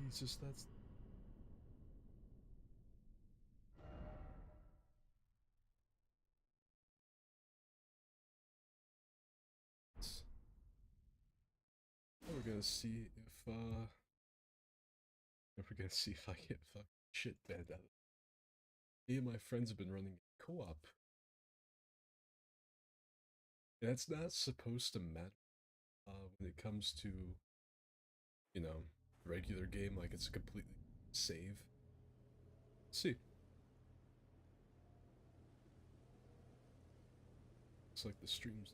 Jesus, that's... We're gonna see if, we're gonna see if I get fucking shit banned out of it. Me and my friends have been running co-op. That's not supposed to matter, when it comes to, you know, regular game, like it's a completely save. Let's see. Looks like the stream's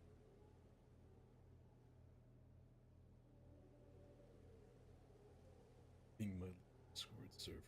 being my Discord server.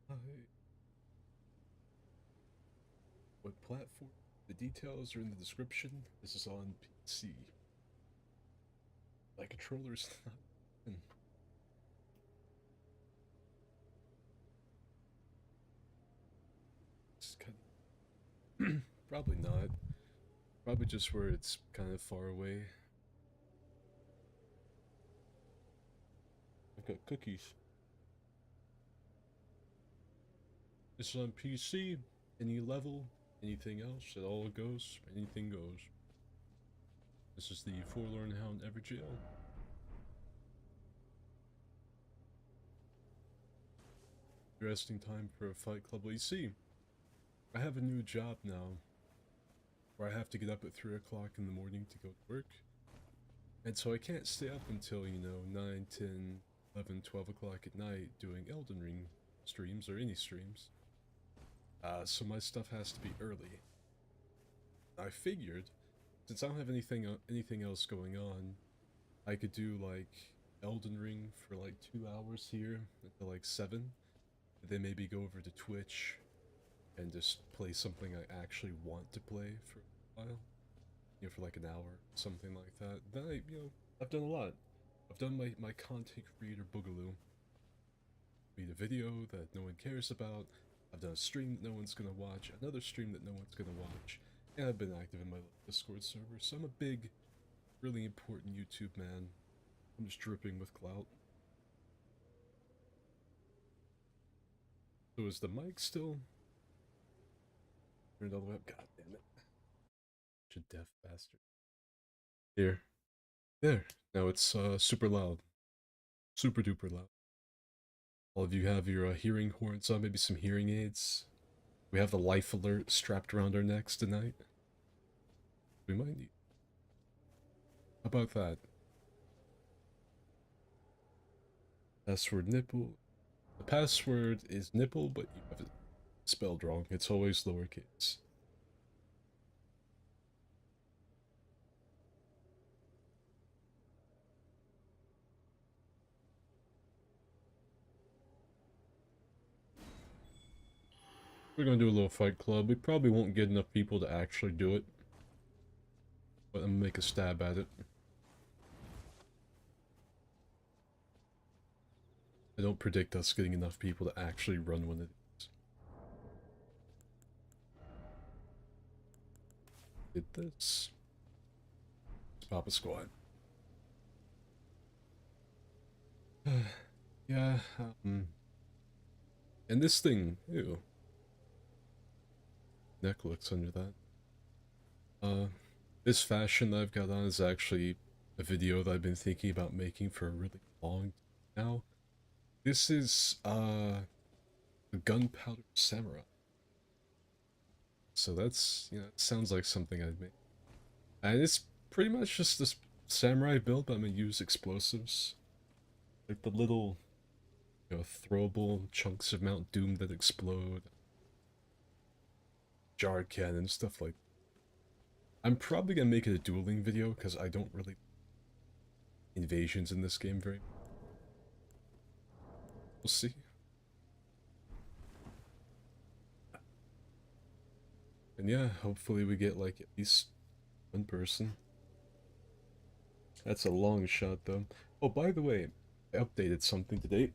Hi. What platform? The details are in the description. This is on PC. My controller's not. It's kind of probably not. Probably just where it's kind of far away. I've got cookies. This is on PC. Any level, anything else, it all goes. Anything goes. This is the Forlorn Hound Ever Jail. Interesting time for a fight club. Well, you see, I have a new job now where I have to get up at 3 o'clock in the morning to go to work. And so I can't stay up until, you know, 9, 10, 11, 12 o'clock at night doing Elden Ring streams or any streams. So my stuff has to be early. I figured, since I don't have anything else going on, I could do like Elden Ring for like 2 hours here until like 7, and then maybe go over to Twitch and just play something I actually want to play for a while, you know, for like an hour, something like that. Then I've done a lot. I've done my content creator boogaloo. Made a video that no one cares about. I've done a stream that no one's gonna watch, another stream that no one's gonna watch, and I've been active in my Discord server, so I'm a big, really important YouTube man. I'm just dripping with clout. So is the mic still turned all the way up? God damn it. Such a deaf bastard. Here. There. Now it's super loud. Super duper loud. All of you have your hearing horns on, maybe some hearing aids. We have the life alert strapped around our necks tonight. We might need. How about that? Password nipple. The password is nipple, but you have it spelled wrong. It's always lowercase. We're gonna do a little fight club. We probably won't get enough people to actually do it, but I'm gonna make a stab at it. I don't predict us getting enough people to actually run one of these. Did this. Let's pop a squad. Yeah, and this thing, ew. Neck looks under that. This fashion that I've got on is actually a video that I've been thinking about making for a really long time now. This is, a gunpowder samurai. So that's, you know, it sounds like something I'd make. And it's pretty much just this samurai build, but I'm gonna use explosives. Like the little, you know, throwable chunks of Mount Doom that explode. Jar cannon, stuff like that. I'm probably gonna make it a dueling video, because I don't really invasions in this game very much. We'll see. And yeah, hopefully we get like at least one person. That's a long shot though. Oh, by the way, I updated something today.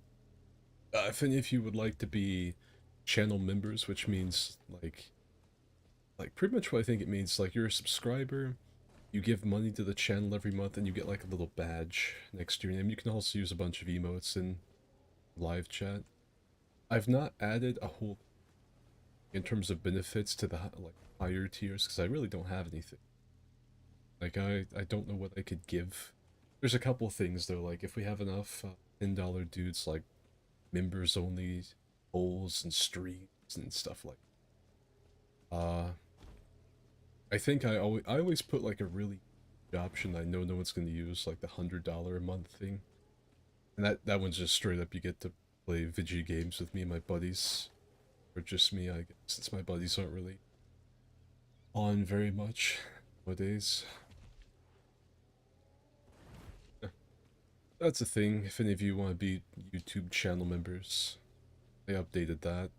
If any of you would like to be channel members, which means like pretty much what I think it means, like you're a subscriber, you give money to the channel every month, and you get like a little badge next to your name. You can also use a bunch of emotes in live chat. I've not added a whole in terms of benefits to the like higher tiers because I really don't have anything. Like I don't know what I could give. There's a couple things though, like if we have enough $10 dudes like members only polls and streams and stuff like I think I always put like a really option I know no one's gonna use, like the $100 a month thing. And that one's just straight up you get to play video games with me and my buddies. Or just me, I guess, since my buddies aren't really on very much nowadays. Yeah. That's a thing, if any of you want to be YouTube channel members. They updated that.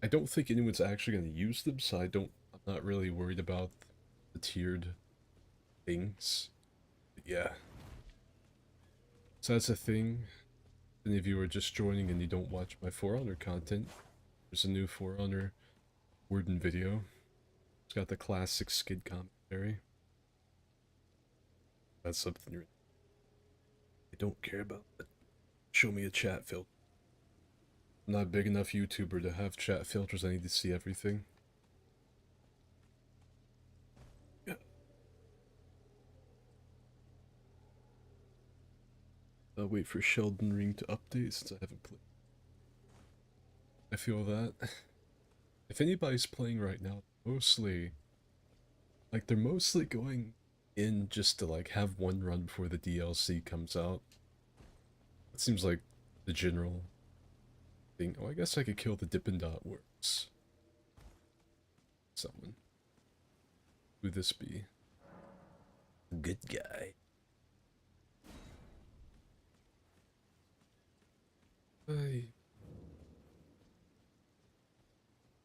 I don't think anyone's actually going to use them, so I'm not really worried about the tiered things. But yeah. So that's a thing. If any of you are just joining and you don't watch my For Honor content, there's a new For Honor Warden video. It's got the classic skid commentary. That's something I don't care about. Show me a chat filter. I'm not a big enough YouTuber to have chat filters. I need to see everything. Yeah. I'll wait for Sheldon Ring to update since I haven't played. I feel that. If anybody's playing right now, mostly like they're mostly going in just to like have one run before the DLC comes out. It seems like the general thing. Oh, I guess I could kill the Dippin' Dot works. Someone. Who would this be? Good guy. Hey.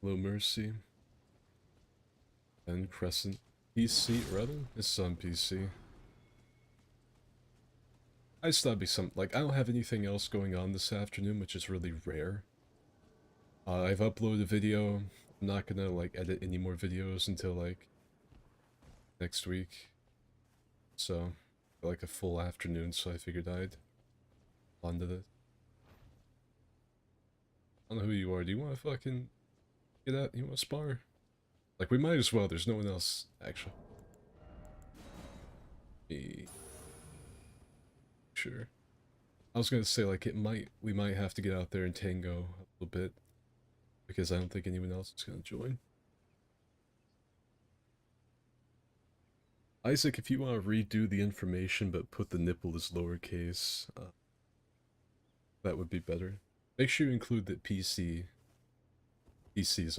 Low Mercy. And Crescent. PC, rather? It's on PC. I just thought it'd be some, like, I don't have anything else going on this afternoon, which is really rare. I've uploaded a video. I'm not gonna, like, edit any more videos until, like, next week. So, like, a full afternoon, so I figured I'd onto this. I don't know who you are. Do you want to fucking get out? You want to spar? Like, we might as well. There's no one else, actually. Sure. I was gonna say, like, we might have to get out there and tango a little bit. Because I don't think anyone else is gonna join. Isaac, if you want to redo the information but put the nipple as lowercase, that would be better. Make sure you include that PC's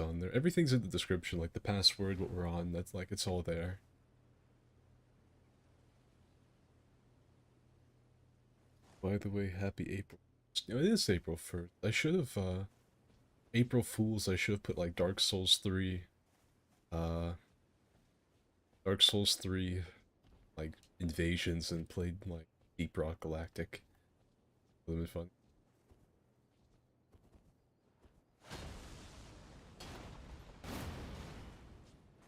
on there. Everything's in the description, like the password, what we're on, that's like, it's all there. By the way, happy April. You know, it is April 1st. I should have, April Fools, I should have put like Dark Souls 3, like, invasions and played like Deep Rock Galactic. It would have been fun.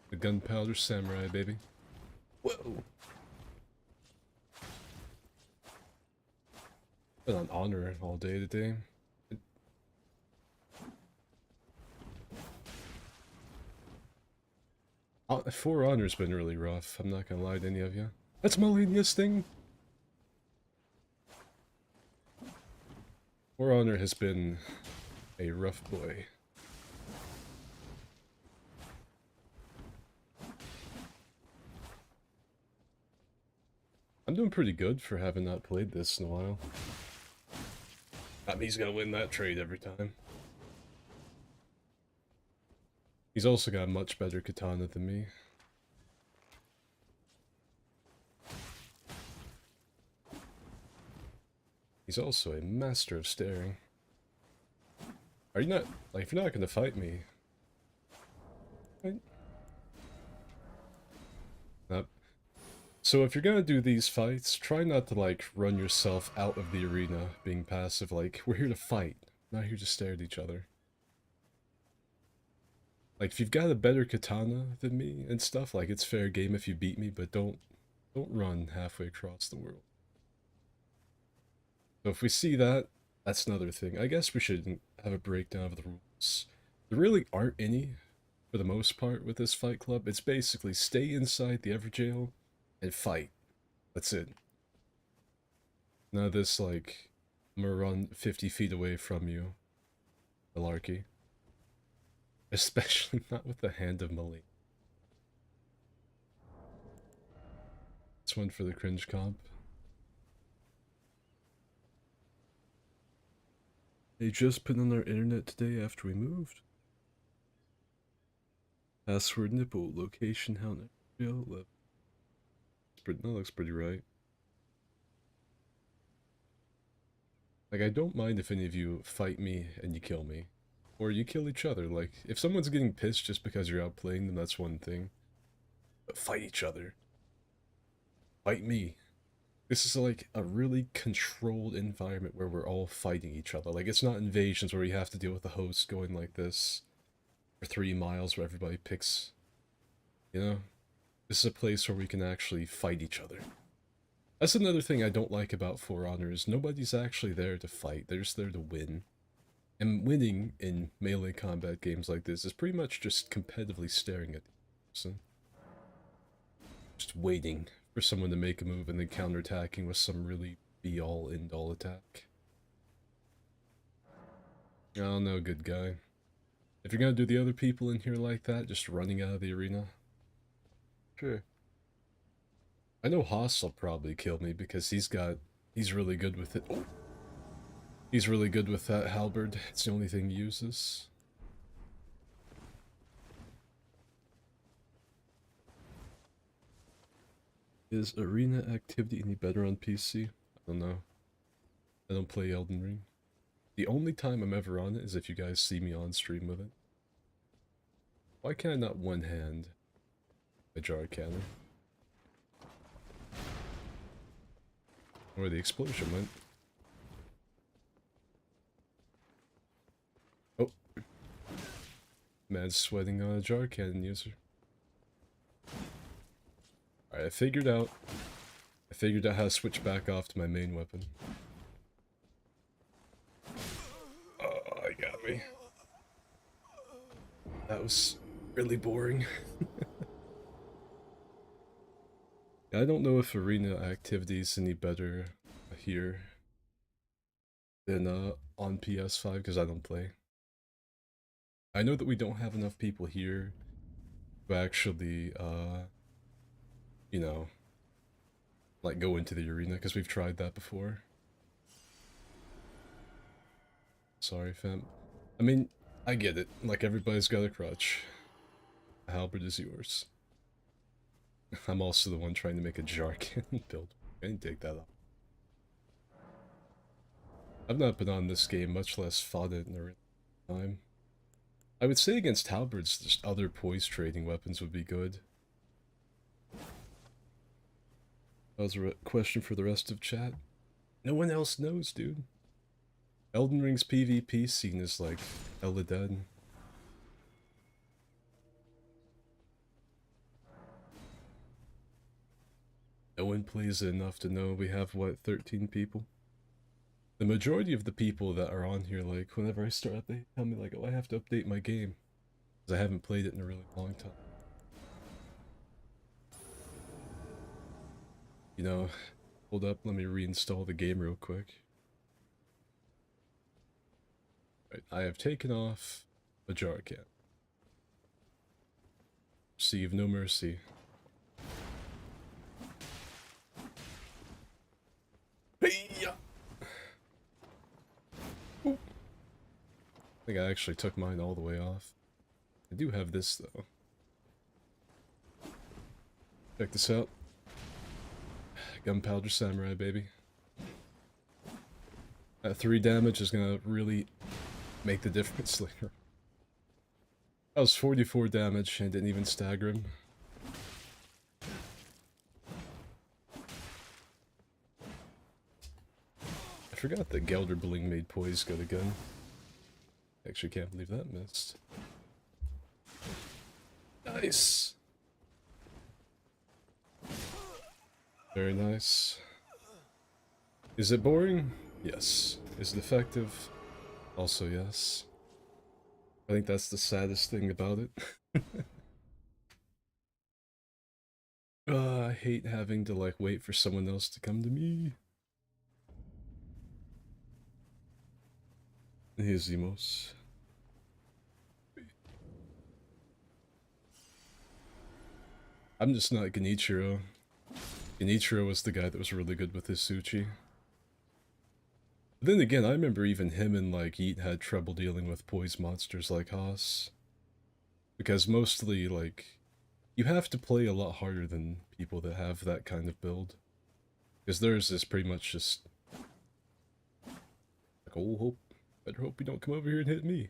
The Gunpowder Samurai, baby. Whoa! Been on Honor all day today. For Honor's been really rough, I'm not gonna lie to any of you. That's Malenia's thing! For Honor has been a rough boy. I'm doing pretty good for having not played this in a while. He's gonna win that trade every time. He's also got a much better katana than me. He's also a master of staring. Are you not, like, if you're not gonna fight me... Right? So if you're gonna do these fights, try not to, like, run yourself out of the arena being passive. Like, we're here to fight, not here to stare at each other. Like, if you've got a better katana than me and stuff, like, it's fair game if you beat me, but don't run halfway across the world. So if we see that, that's another thing. I guess we should have a breakdown of the rules. There really aren't any, for the most part, with this fight club. It's basically stay inside the Everjail and fight. That's it. None of this, like, I'm gonna run 50 feet away from you, malarkey. Especially not with the hand of melee. This one for the cringe comp. They just put on our internet today after we moved. Password nipple, location, how never. That looks pretty right. Like, I don't mind if any of you fight me and you kill me. Or you kill each other. Like, if someone's getting pissed just because you're outplaying them, that's one thing. But fight each other. Fight me. This is like a really controlled environment where we're all fighting each other. Like, it's not invasions where you have to deal with the host going like this for 3 miles where everybody picks, you know? This is a place where we can actually fight each other. That's another thing I don't like about For Honor is nobody's actually there to fight. They're just there to win. And winning in melee combat games like this is pretty much just competitively staring at the person. Just waiting for someone to make a move and then counterattacking with some really be-all, end-all attack. Oh no, good guy. If you're gonna do the other people in here like that, just running out of the arena. Sure. I know Haas will probably kill me because he's really good with it. Oh. He's really good with that halberd. It's the only thing he uses. Is arena activity any better on PC? I don't know. I don't play Elden Ring. The only time I'm ever on it is if you guys see me on stream with it. Why can I not one-hand a jar cannon? Where the explosion went. Oh. Mad sweating on a jar cannon user. Alright, I figured out how to switch back off to my main weapon. Oh, I got me. That was really boring. I don't know if arena activity is any better here than on PS5 because I don't play. I know that we don't have enough people here to actually, you know, like go into the arena because we've tried that before. Sorry, fam. I mean, I get it. Like, everybody's got a crutch. The halberd is yours. I'm also the one trying to make a jar cannon build. I didn't take that off. I've not been on this game, much less fought it in a real time. I would say against halberds, just other poise trading weapons would be good. That was a question for the rest of chat. No one else knows, dude. Elden Ring's PvP scene is like Elden. No one plays it enough to know we have, what, 13 people? The majority of the people that are on here, like, whenever I start up, they tell me, like, oh, I have to update my game. Because I haven't played it in a really long time. You know, hold up, let me reinstall the game real quick. Right, I have taken off a jar can. Receive no mercy. Hey-ya! I think I actually took mine all the way off. I do have this, though. Check this out. Gunpowder Samurai, baby. That 3 damage is gonna really make the difference later. That was 44 damage and didn't even stagger him. forgot that Gelder Bling made poise good again. Actually can't believe that missed. Nice! Very nice. Is it boring? Yes. Is it effective? Also yes. I think that's the saddest thing about it. I hate having to like wait for someone else to come to me. Here's Zemos. I'm just not Genichiro. Genichiro was the guy that was really good with his Suchi. But then again, I remember even him and like Yeet had trouble dealing with poise monsters like Haas. Because mostly like you have to play a lot harder than people that have that kind of build. Because theirs is pretty much just like, oh, better hope you don't come over here and hit me.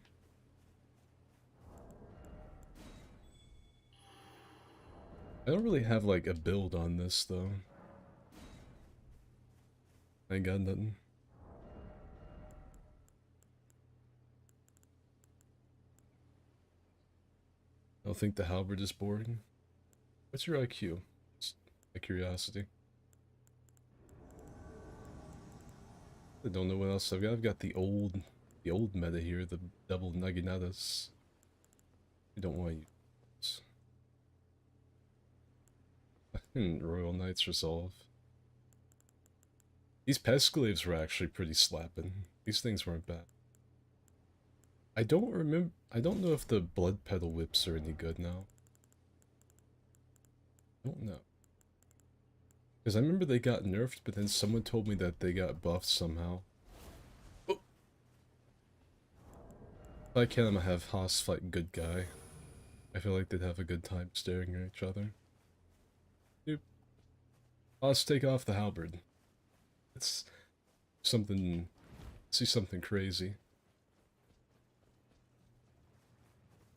I don't really have like a build on this though. I ain't got nothing. I don't think the halberd is boring. What's your IQ? Just my curiosity. I don't know what else I've got. I've got the old meta here, the double Naginatas. I don't want to use. Royal Knights Resolve. These Pesclaves were actually pretty slapping. These things weren't bad. I don't know if the Blood Petal Whips are any good now. I don't know. Because I remember they got nerfed, but then someone told me that they got buffed somehow. Oh. If I can, I'm gonna have Haas fight good guy. I feel like they'd have a good time staring at each other. Nope. Haas, take off the halberd. It's something... see something crazy.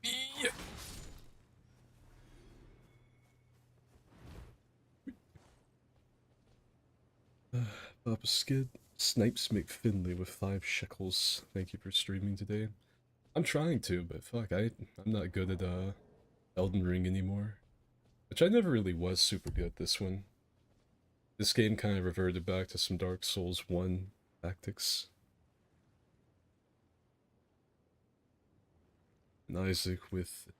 Yeah. Papa Skid. Snipes McFinley with 5 shekels. Thank you for streaming today. I'm trying to, but fuck, I'm not good at Elden Ring anymore. Which I never really was super good at this one. This game kind of reverted back to some Dark Souls 1 tactics. And Isaac with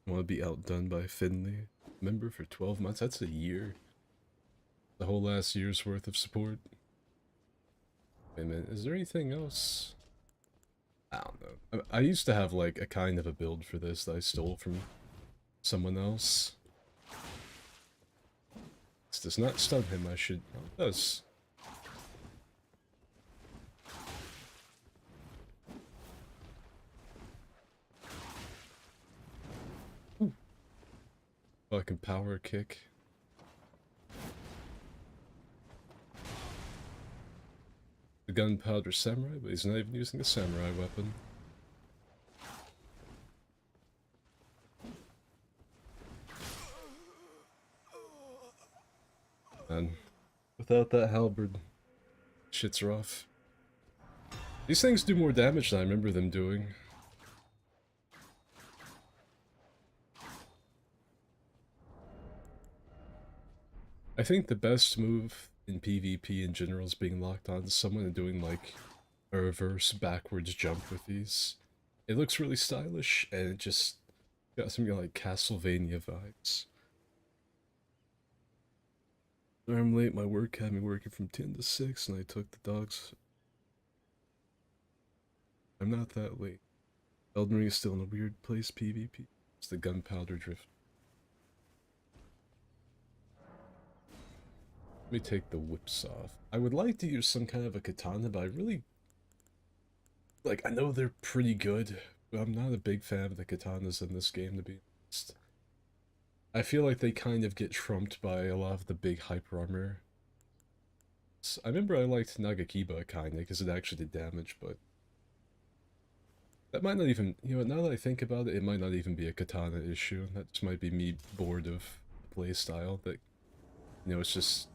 want to be outdone by Finley. Member for 12 months? That's a year. The whole last year's worth of support. Wait a minute, is there anything else? I don't know. I used to have like a kind of a build for this that I stole from someone else. This does not stun him, I should... Oh, it does. Ooh. Fucking power kick. The gunpowder samurai, but he's not even using a samurai weapon. And without that halberd, shit's rough. These things do more damage than I remember them doing. I think the best move in PvP in general is being locked on to someone and doing like a reverse backwards jump with these. It looks really stylish and it just got some like Castlevania vibes. I'm late, my work had me working from 10 to 6 and I took the dogs. I'm not that late. Elden Ring is still in a weird place, PvP. It's the gunpowder drift. Let me take the whips off. I would like to use some kind of a katana, but I really... like, I know they're pretty good, but I'm not a big fan of the katanas in this game, to be honest. I feel like they kind of get trumped by a lot of the big hyper armor. I remember I liked Nagakiba kinda, because it actually did damage, but... that might not even... you know, now that I think about it, it might not even be a katana issue. That just might be me bored of the playstyle, that... you know, it's just...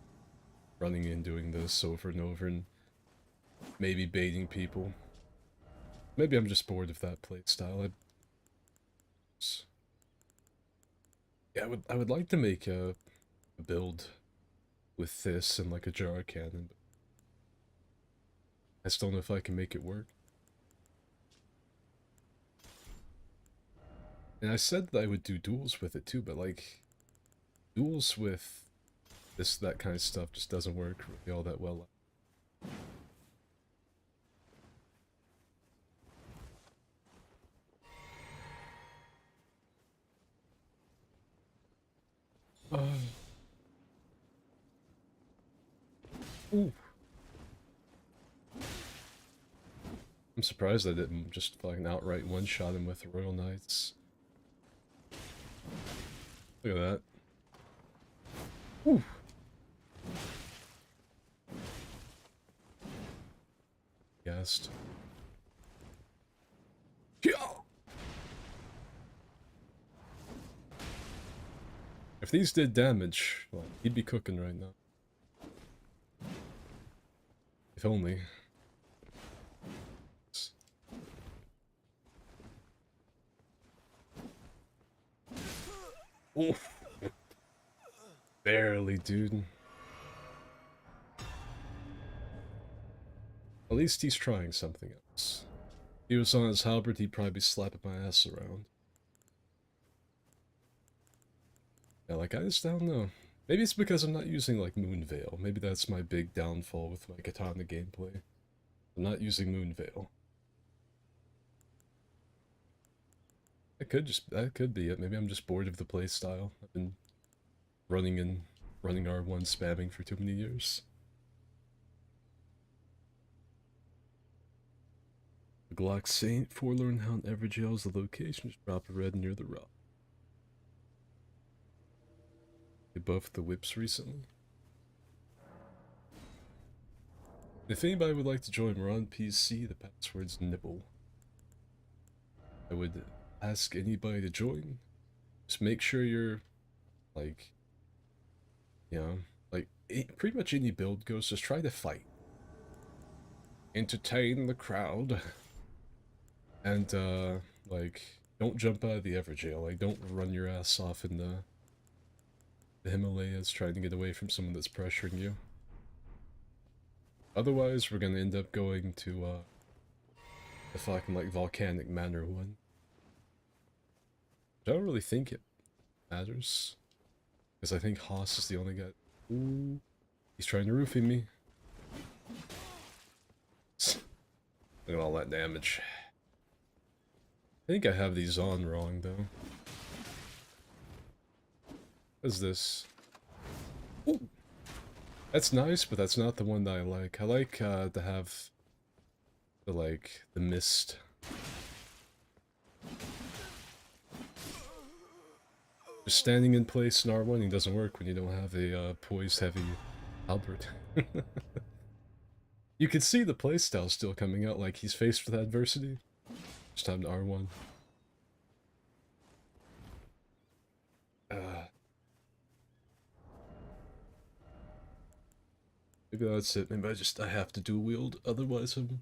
running and doing this over and over, and maybe baiting people. Maybe I'm just bored of that playstyle. Yeah, I would like to make a build with this and like a jar cannon, but I just don't know if I can make it work. And I said that I would do duels with it too, but like duels with that kind of stuff just doesn't work really all that well. Ooh. I'm surprised I didn't just fucking outright one-shot him with Royal Knights. Look at that. Ooh. Guessed. If these did damage, well, he'd be cooking right now. If only. Oh. Barely, dude. At least he's trying something else. If he was on his halberd, he'd probably be slapping my ass around. Yeah, like, I just don't know. Maybe it's because I'm not using, like, Moonveil. Maybe that's my big downfall with my katana gameplay. I'm not using Moonveil. That could be it. Maybe I'm just bored of the playstyle. I've been running R1 spamming for too many years. The Glock Saint, Forlorn Hound, Everjail is the location. Just drop a red near the rock. They buffed the whips recently. If anybody would like to join, we're on PC. The password's nipple. I would ask anybody to join. Just make sure you're, like, you know, like, pretty much any build goes, just try to fight. Entertain the crowd. And, like, don't jump out of the Everjail. Like, don't run your ass off in the Himalayas trying to get away from someone that's pressuring you. Otherwise, we're gonna end up going to, the fucking, like, Volcanic Manor one. I don't really think it matters. Because I think Haas is the only guy. Ooh. He's trying to roofie me. Look at all that damage. I think I have these on wrong, though. What is this? Ooh. That's nice, but that's not the one that I like. I like, to have the, like, the mist. Just standing in place in R1 doesn't work when you don't have a, poise-heavy halberd. You can see the playstyle still coming out, like he's faced with adversity. It's time to R1. Maybe that's it. Maybe I have to dual wield, otherwise I'm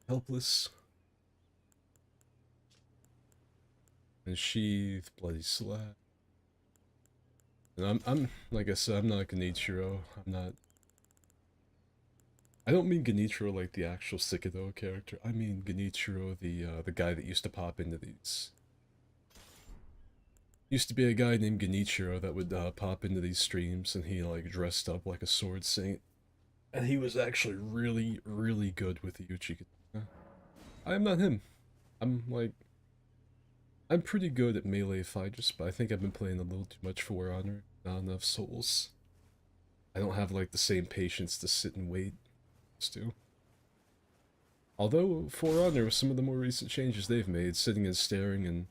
helpless. And sheath, bloody slap. And I'm like I said, I'm not Genichiro. I'm not. I don't mean Genichiro like the actual Cicado character. I mean Genichiro, the guy that used to pop into these. Used to be a guy named Genichiro that would pop into these streams, and he like dressed up like a sword saint, and he was actually really, really good with the Uchigatana. I am not him. I'm like, I'm pretty good at melee fighters, but I think I've been playing a little too much For Honor, not enough souls. I don't have like the same patience to sit and wait as to. Although For Honor, with some of the more recent changes they've made, sitting and staring and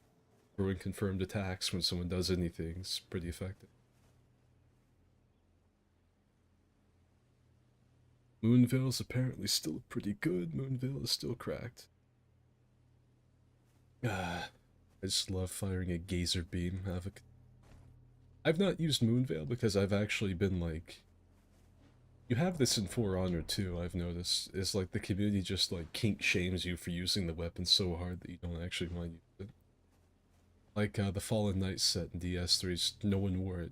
throwing confirmed attacks when someone does anything is pretty effective. Moonveil's apparently still pretty good. Moonveil is still cracked. I just love firing a gazer beam. I've not used Moonveil because I've actually been like You have this in For Honor too, I've noticed. Is like the community just like kink shames you for using the weapon so hard that you don't actually want to use it. Like the Fallen Knight set in DS3's, no one wore it.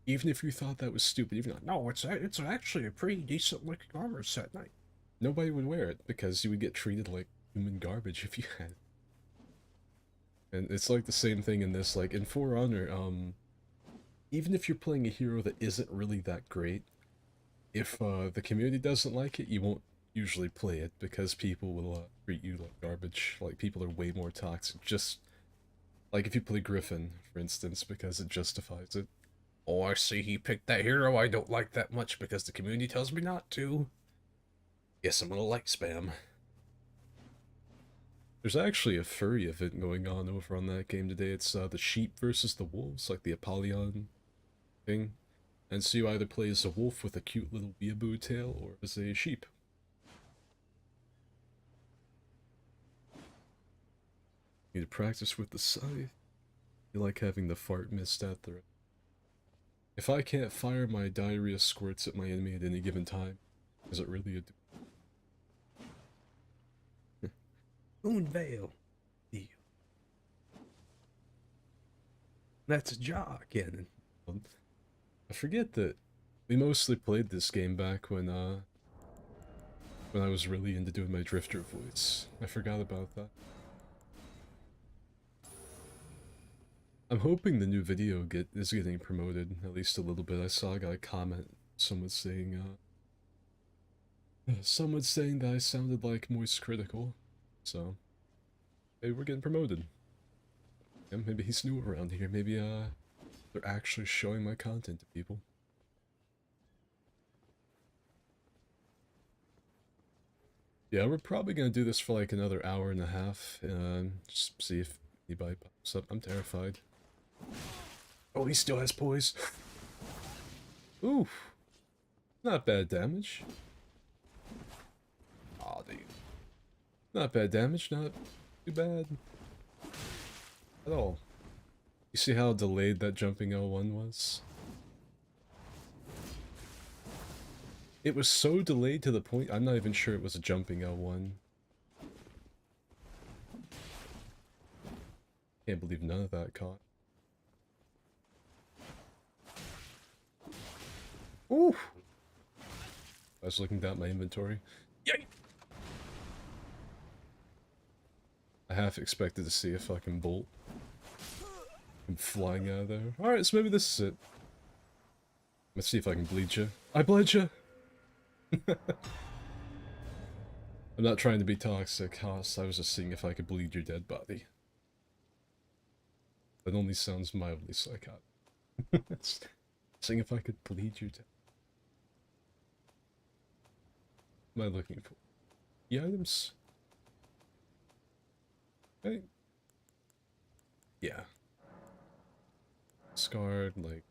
Even if you thought that was stupid, even like, no, it's actually a pretty decent looking armor set. Night. Nobody would wear it because you would get treated like human garbage if you had it. And it's like the same thing in this, like in For Honor, even if you're playing a hero that isn't really that great, if the community doesn't like it, you won't usually play it because people will treat you like garbage. Like people are way more toxic. Just like if you play Griffin, for instance, because it justifies it. Oh, I see he picked that hero I don't like that much because the community tells me not to. Guess I'm gonna like spam. There's actually a furry event going on over on that game today. It's the sheep versus the wolves, like the Apollyon thing. And so you either play as a wolf with a cute little weeaboo tail or as a sheep. Need to practice with the scythe. You like having the fart mist at the... If I can't fire my diarrhea squirts at my enemy at any given time, is it really a... Moonveil. That's a jaw cannon. I forget that we mostly played this game back when I was really into doing my drifter voice. I forgot about that. I'm hoping the new video is getting promoted, at least a little bit. I saw a guy comment, someone saying that I sounded like Moist Critical, so maybe we're getting promoted. Yeah, maybe he's new around here, maybe they're actually showing my content to people. Yeah, we're probably gonna do this for like another hour and a half, just see if anybody pops up. I'm terrified. Oh, he still has poise. Oof. Not bad damage. Aw, dude. Not bad damage, not too bad. At all. You see how delayed that jumping L1 was? It was so delayed to the point I'm not even sure it was a jumping L1. Can't believe none of that caught. Ooh! I was looking down my inventory. Yay! I half expected to see a fucking bolt. I'm flying out of there. Alright, so maybe this is it. Let's see if I can bleed you. I bled you! I'm not trying to be toxic, Haas. I was just seeing if I could bleed your dead body. That only sounds mildly psychotic. Seeing if I could bleed your dead. What am I looking for? The items? Hey. Yeah. Scarred, like...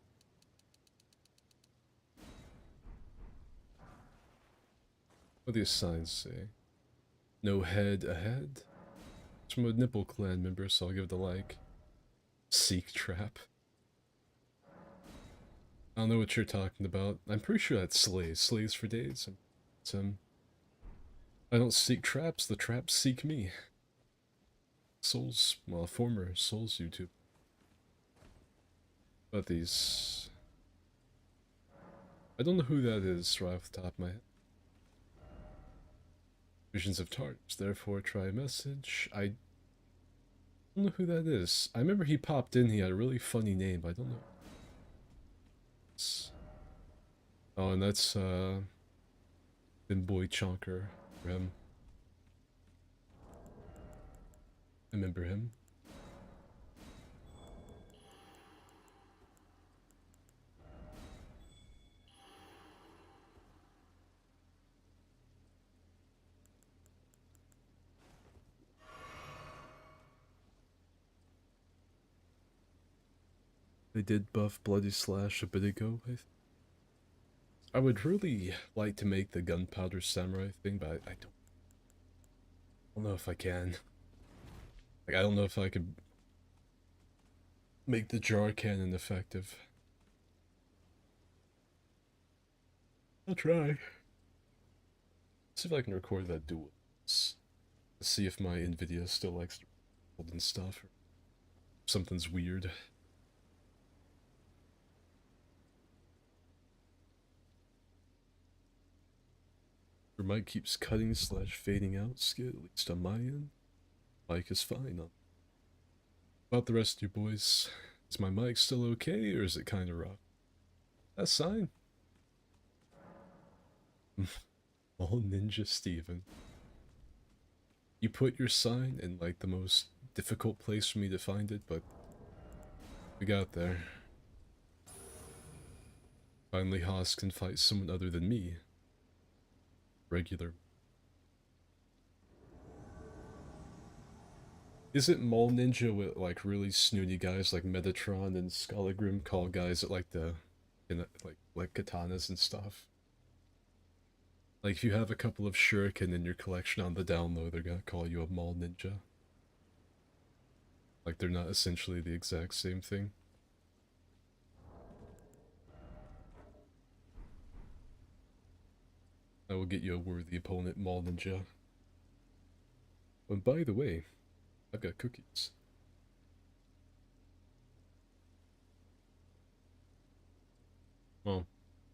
What do these signs say? No head ahead? It's from a nipple clan member, so I'll give it a like. Seek trap. I don't know what you're talking about. I'm pretty sure that's slays. Slays for days. It's, I don't seek traps, the traps seek me. Souls, well, former Souls YouTube. But these... I don't know who that is right off the top of my head. Visions of Tarts, therefore try a message. I don't know who that is. I remember he popped in, he had a really funny name, but I don't know. Oh, and that's, Thin Boy Chonker for him. I remember him. They did buff Bloody Slash a bit ago, I would really like to make the Gunpowder Samurai thing, but I don't know if I can. Like, I don't know if I could make the jar cannon effective. I'll try. See if I can record that duel. See if my Nvidia still likes Elden stuff or something's weird. Your mic keeps cutting slash fading out, Skid, at least on my end. Mic is fine. About the rest of you boys, is my mic still okay or is it kind of rough? That's sign. Oh, Ninja Steven. You put your sign in like the most difficult place for me to find it, but we got there. Finally, Haas can fight someone other than me. Regular. Isn't Mole Ninja what like really snooty guys like Metatron and Skolagrim call guys that like the like katanas and stuff? Like if you have a couple of shuriken in your collection on the down low, they're gonna call you a Mole Ninja. Like they're not essentially the exact same thing. I will get you a worthy opponent, Mole Ninja. And by the way, I've got cookies. Well,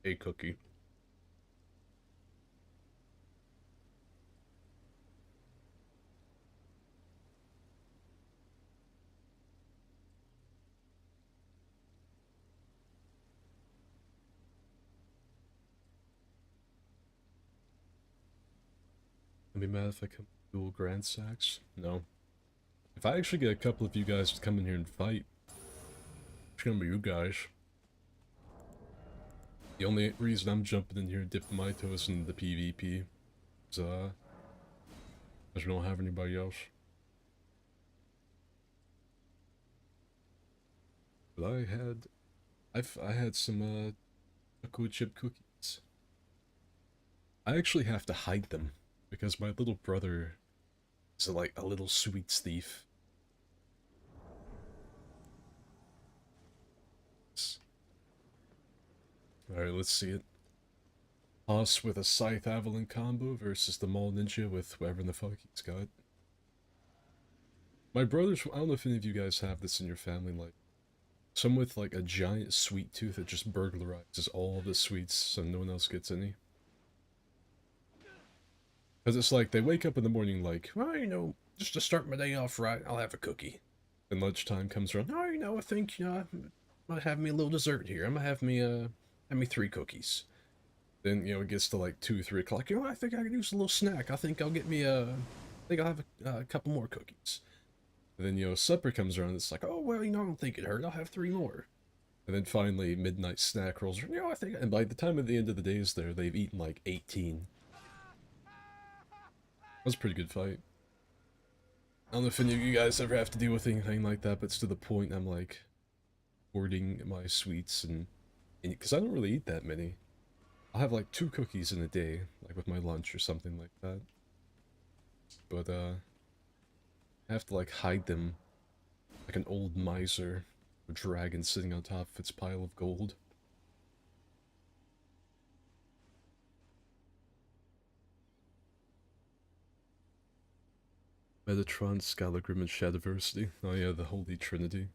a cookie. I'd be mad if I come dual Grand Sacks. No. If I actually get a couple of you guys to come in here and fight, it's gonna be you guys. The only reason I'm jumping in here and dipping my toes into the PvP is, because we don't have anybody else. But I had some, chocolate chip cookies. I actually have to hide them, because my little brother is like a little sweets thief. Alright, let's see it. Us with a Scythe Avalon combo versus the Mole Ninja with whoever the fuck he's got. My brothers, I don't know if any of you guys have this in your family, like, some with like a giant sweet tooth that just burglarizes all of the sweets so no one else gets any. Because it's like, they wake up in the morning like, well, you know, just to start my day off right, I'll have a cookie. And lunchtime comes around, oh, you know, I think, you know, I might have me a little dessert here. I'm gonna have me 3 cookies. Then, you know, it gets to like 2, 3 o'clock. You know, I think I could use a little snack. I think I'll get me I think I'll have a couple more cookies. And then, you know, supper comes around. It's like, oh, well, you know, I don't think it hurt. I'll have 3 more. And then finally, midnight snack rolls around. You know, I think, and by the time of the end of the day is there, they've eaten like 18. That was a pretty good fight. I don't know if any of you guys ever have to deal with anything like that, but it's to the point I'm like hoarding my sweets and because I don't really eat that many. I'll have like 2 cookies in a day, like with my lunch or something like that. But I have to like hide them like an old miser or dragon sitting on top of its pile of gold. Metatron, Skalagrim, and Shadiversity. Oh yeah, the Holy Trinity.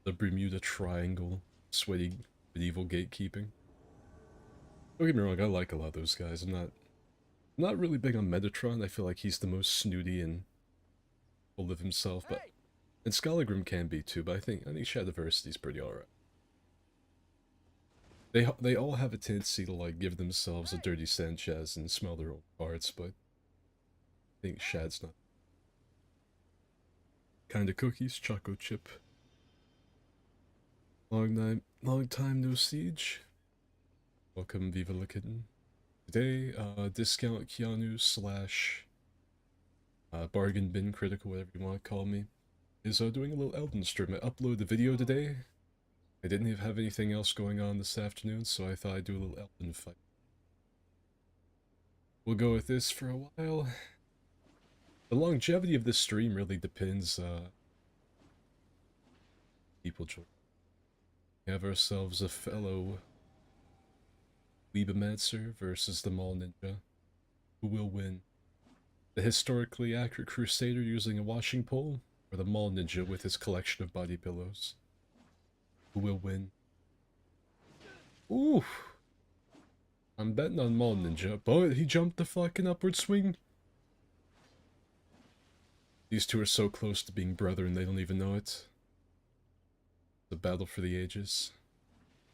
The Bermuda Triangle. Sweaty medieval gatekeeping. Don't get me wrong, I like a lot of those guys. I'm not really big on Metatron. I feel like he's the most snooty and full of himself, but and Skalagrim can be too, but I think Shadiversity's pretty alright. They all have a tendency to like give themselves a dirty Sanchez and smell their own parts, but I think Shad's not. Kinda cookies, choco chip. Long time no siege. Welcome, Viva la Kitten. Today, discount Keanu slash bargain bin critical, whatever you want to call me, is doing a little Elden stream. I uploaded a video today. I didn't even have anything else going on this afternoon, so I thought I'd do a little Elden fight. We'll go with this for a while. The longevity of this stream really depends, people join. We have ourselves a fellow Weebamancer versus the Mall Ninja. Who will win? The historically accurate crusader using a washing pole, or the Mall Ninja with his collection of body pillows? Who will win? Ooh! I'm betting on Mall Ninja, but he jumped the fucking upward swing. These two are so close to being brother and they don't even know it. The battle for the ages.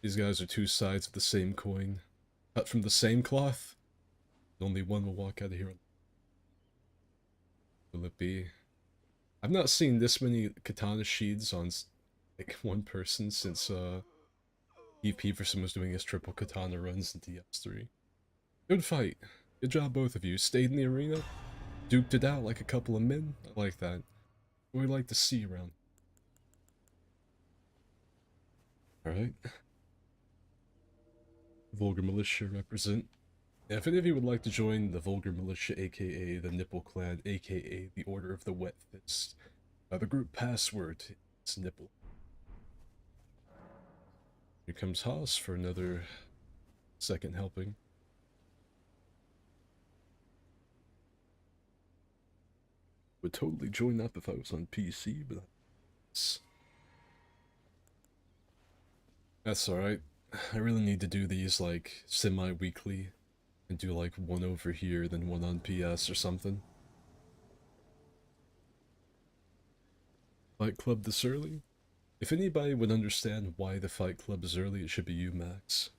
These guys are two sides of the same coin, cut from the same cloth. Only one will walk out of here. Will it be? I've not seen this many katana sheaths on like one person since EP Peverson was doing his triple katana runs in DS3. Good fight. Good job, both of you. Stayed in the arena, duked it out like a couple of men. I like that. We like to see around. Alright. Vulgar Militia represent. If any of you would like to join the Vulgar Militia, aka the Nipple Clan, aka the Order of the Wet Fist, the group password is Nipple. Here comes Haas for another second helping. Would totally join up if I was on PC, but that's alright. I really need to do these like semi-weekly and do like one over here, then one on PS or something. Fight Club this early? If anybody would understand why the Fight Club is early, it should be you, Max.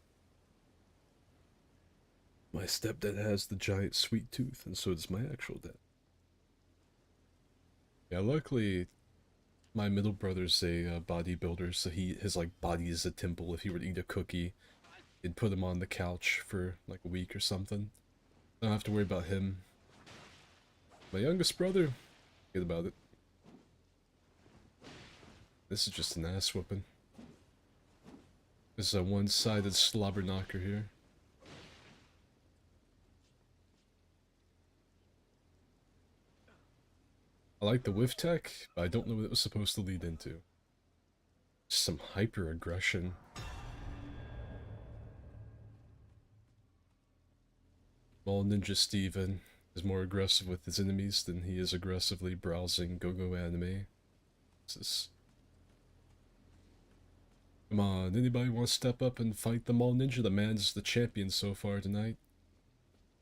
My stepdad has the giant sweet tooth, and so does my actual dad. Yeah, luckily, my middle brother's a bodybuilder, so his like body is a temple. If he were to eat a cookie, it'd put him on the couch for like a week or something. Don't have to worry about him. My youngest brother, forget about it. This is just an ass whooping. This is a one-sided slobber knocker here. I like the whiff tech, but I don't know what it was supposed to lead into. Some hyper-aggression. While Ninja Steven is more aggressive with his enemies than he is aggressively browsing go-go anime. This is... Come on, anybody want to step up and fight the Mall Ninja? The man's the champion so far tonight.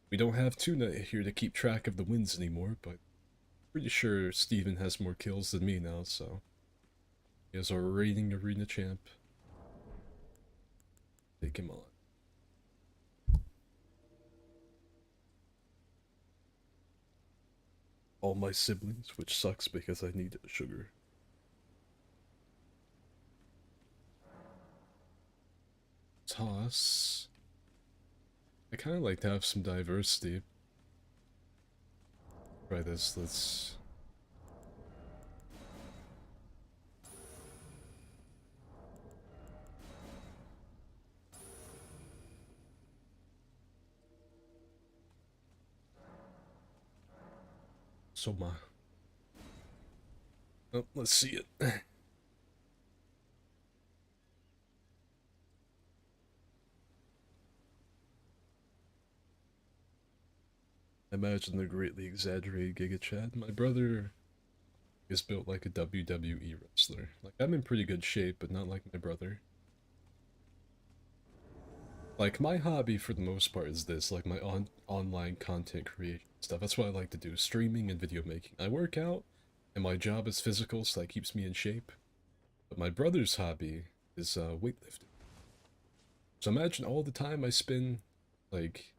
We don't have Tuna here to keep track of the wins anymore, but pretty sure Steven has more kills than me now, so... He is our reigning arena champ. Take him on. All my siblings, which sucks because I need sugar. Toss. I kind of like to have some diversity. Try this, let's... Soma. Oh, let's see it. Imagine the greatly exaggerated Giga Chad. My brother is built like a WWE wrestler. Like, I'm in pretty good shape, but not like my brother. Like, my hobby for the most part is this, like my online content creation stuff. That's what I like to do, streaming and video making. I work out, and my job is physical, so that keeps me in shape. But my brother's hobby is weightlifting. So imagine all the time I spend, like,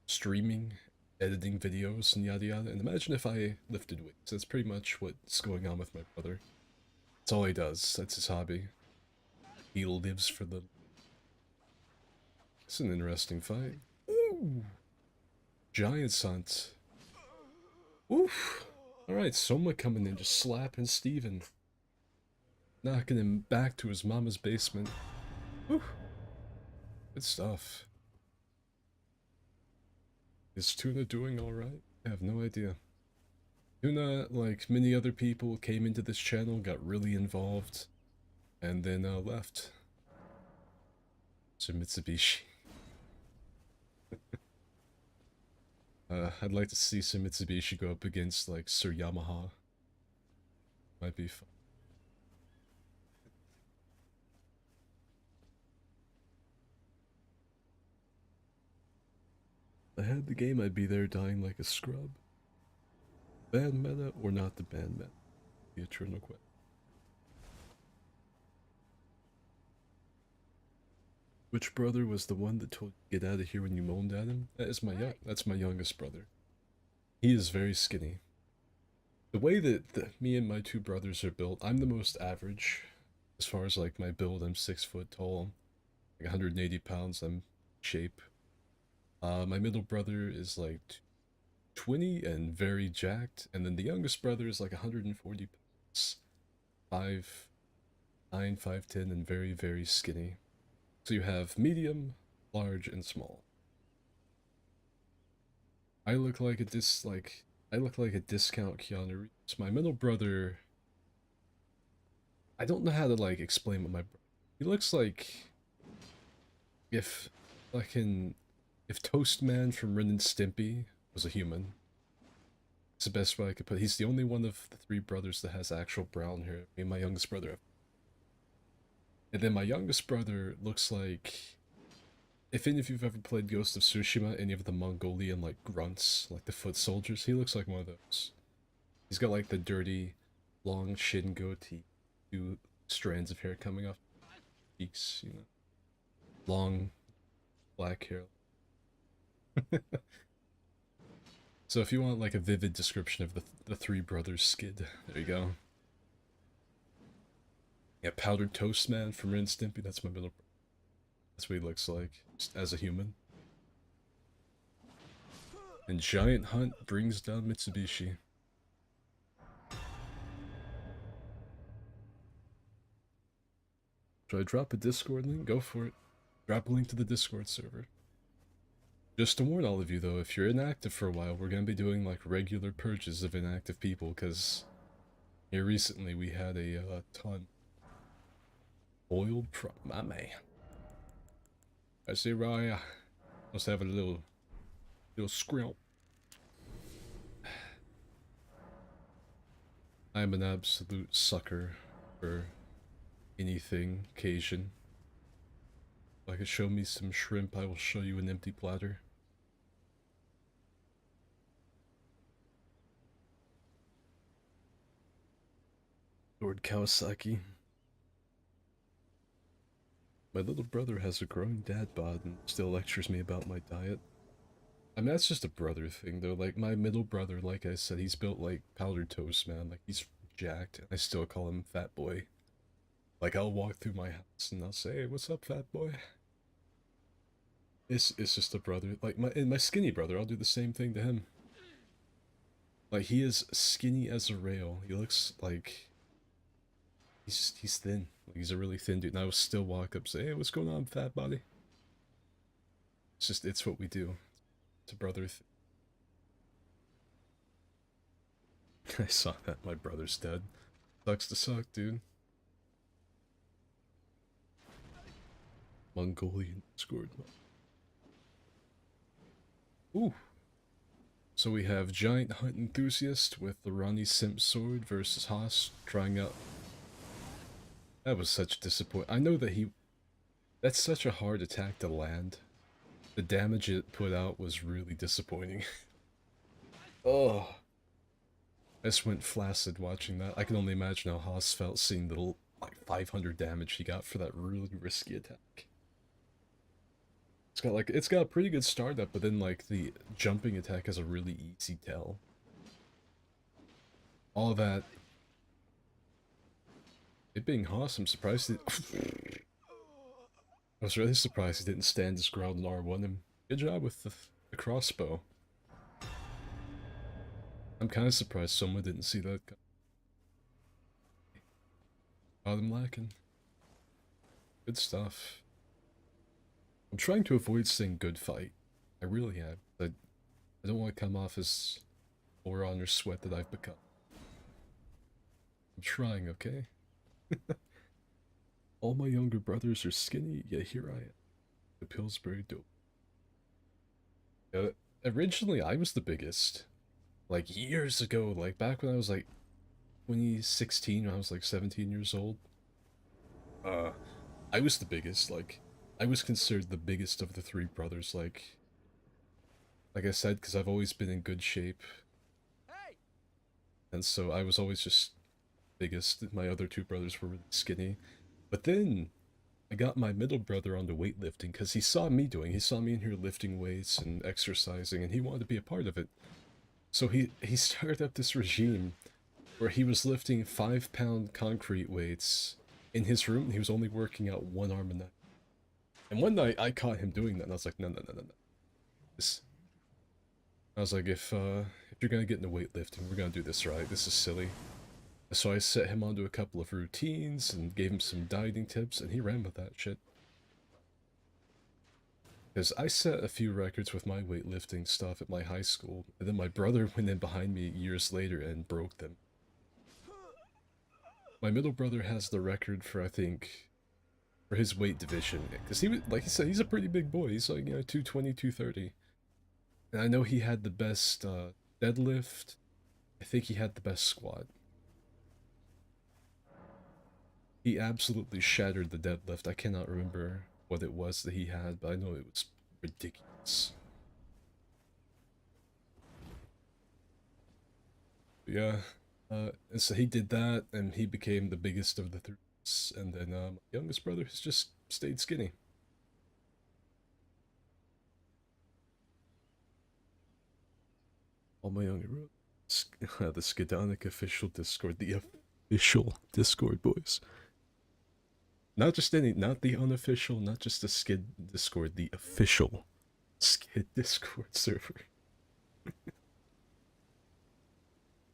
streaming, editing videos, and yada yada. And imagine if I lifted weights. That's pretty much what's going on with my brother. That's all he does. That's his hobby. He lives for the... It's an interesting fight. Ooh! Giants hunt. Oof! Alright, Soma coming in, just slapping Steven. Knocking him back to his mama's basement. Oof! Good stuff. Is Tuna doing alright? I have no idea. Tuna, like many other people, came into this channel, got really involved, and then left. To Mitsubishi. I'd like to see some Mitsubishi go up against like Sir Yamaha. Might be fun. If I had the game, I'd be there dying like a scrub. Band meta or not the band meta? The eternal question. Which brother was the one that told you to get out of here when you moaned at him? That's my youngest brother. He is very skinny. The way that me and my two brothers are built, I'm the most average. As far as like my build, I'm 6 foot tall, like 180 pounds. I'm shape. My middle brother is like 20 and very jacked, and then the youngest brother is like 140 pounds, 5'9", 5'10", and very, very skinny. So you have medium, large, and small. I look like I look like a discount Keanu Reeves. My middle brother, I don't know how to like explain what my he looks like if fucking if Toastman from Ren and Stimpy was a human. It's the best way I could put it. He's the only one of the three brothers that has actual brown hair. Me and my youngest brother. And then my youngest brother looks like if any of you've ever played Ghost of Tsushima, any of the Mongolian like grunts, like the foot soldiers, he looks like one of those. He's got like the dirty, long shin goatee, two strands of hair coming off cheeks, you know, long black hair. So if you want like a vivid description of the three brothers skid, there you go. Yeah, powdered toast man from Ren and Stimpy. That's my middle. That's what he looks like just as a human. And Giant Hunt brings down Mitsubishi. Should I drop a Discord link? Go for it. Drop a link to the Discord server. Just to warn all of you though, if you're inactive for a while, we're gonna be doing like regular purges of inactive people, because here recently we had a ton. Boiled my man. I see Raya. Let's have a little scrimp. I'm an absolute sucker for anything Cajun. If I could show me some shrimp, I will show you an empty platter. Lord Kawasaki. My little brother has a growing dad bod and still lectures me about my diet. I mean, that's just a brother thing, though. Like, my middle brother, like I said, he's built like powdered toast, man. Like, he's jacked, and I still call him fat boy. Like, I'll walk through my house and I'll say, hey, what's up, fat boy? It's just a brother. Like, my skinny brother, I'll do the same thing to him. Like, he is skinny as a rail. He looks like he's thin. Like, he's a really thin dude. And I will still walk up and say, hey, what's going on, fat body? It's what we do. It's a brother thing. I saw that my brother's dead. Sucks to suck, dude. Mongolian scored. Ooh. So we have Giant Hunt Enthusiast with the Ronnie Simp sword versus Haas trying out. That was such a disappointment. I know that that's such a hard attack to land. The damage it put out was really disappointing. Oh. I just went flaccid watching that. I can only imagine how Haas felt seeing the like 500 damage he got for that really risky attack. It's got a pretty good startup, but then like the jumping attack has a really easy tell. All that. It being Haas, I'm surprised it. I was really surprised he didn't stand his ground and R1 him. Good job with the crossbow. I'm kind of surprised someone didn't see that. Got him lacking. Good stuff. I'm trying to avoid saying good fight. I really am. I don't want to come off as Oron or Sweat that I've become. I'm trying, okay? All my younger brothers are skinny, yet here I am. The Pillsbury dope. Originally, I was the biggest. Like, years ago, like, back when I was, like, 2016, when I was, like, 17 years old. Uh, I was the biggest, like, I was considered the biggest of the three brothers, like I said, because I've always been in good shape, and so I was always just biggest. My other two brothers were really skinny. But then I got my middle brother onto weightlifting because he saw me in here lifting weights and exercising, and he wanted to be a part of it. So he started up this regime where he was lifting 5 pound concrete weights in his room, and he was only working out one arm a night. And one night I caught him doing that, and I was like, no, no, no, no, no. This, I was like, if you're gonna get into weightlifting, we're gonna do this right. This is silly. So I set him onto a couple of routines and gave him some dieting tips, and he ran with that shit. Because I set a few records with my weightlifting stuff at my high school, and then my brother went in behind me years later and broke them. My middle brother has the record for, I think, for his weight division. Because he was, like he said, he's a pretty big boy. He's like, 220, 230. And I know he had the best deadlift. I think he had the best squat. He absolutely shattered the deadlift. I cannot remember what it was that he had, but I know it was ridiculous. But yeah, and so he did that, and he became the biggest of the three. And then my youngest brother has just stayed skinny. All my younger brothers, the Skidonic official Discord, the official Discord, boys. Not just any, not the unofficial, not just the Skid Discord, the official Skid Discord server.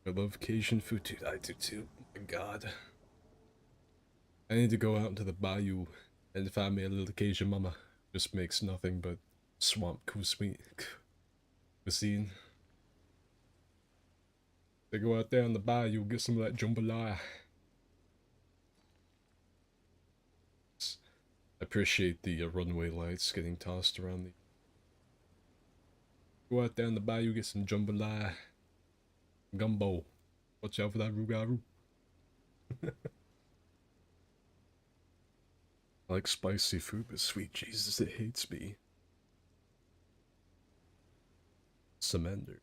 I love Cajun food, dude. I do too. Oh my god. I need to go out into the bayou and find me a little Cajun mama. Just makes nothing but swamp cuisine. They go out there on the bayou, get some of that jambalaya. I appreciate the runway lights getting tossed around the... Go out there on the bayou, get some jambalaya. Gumbo. Watch out for that rougarou. I like spicy food, but sweet Jesus, it hates me. Samander.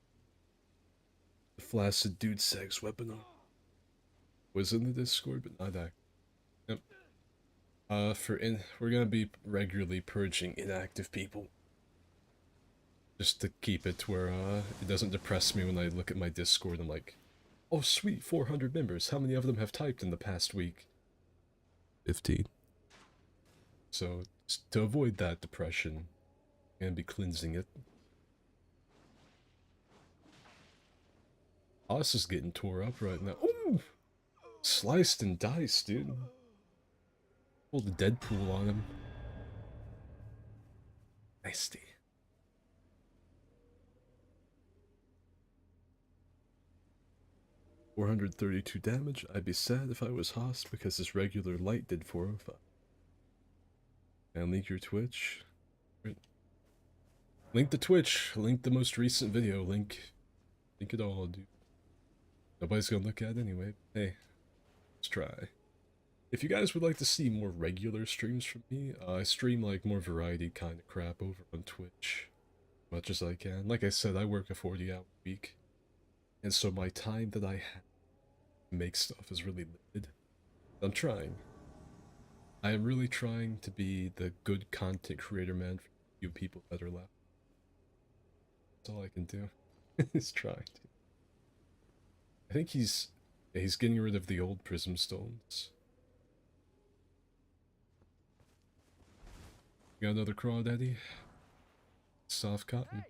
The flaccid dude sex weapon was in the Discord, but not that. Yep. We're gonna be regularly purging inactive people. Just to keep it where, it doesn't depress me when I look at my Discord. I'm like, oh sweet, 400 members. How many of them have typed in the past week? 15. So, to avoid that depression, I'm gonna be cleansing it. Us is getting tore up right now. Ooh! Sliced and diced, dude. Pull the Deadpool on him. Nasty. 432 damage. I'd be sad if I was Haas because his regular light did 405. And link your Twitch. Link the Twitch. Link the most recent video. Link it all, dude. Nobody's gonna look at it anyway. Hey, let's try. If you guys would like to see more regular streams from me, I stream like more variety kind of crap over on Twitch. Much as I can. Like I said, I work a 40-hour week. And so my time that I have to make stuff is really limited. I'm trying. I am really trying to be the good content creator man for you people that are left. That's all I can do. Is try to. I think he's getting rid of the old prism stones. You got another crawdaddy? Soft cotton.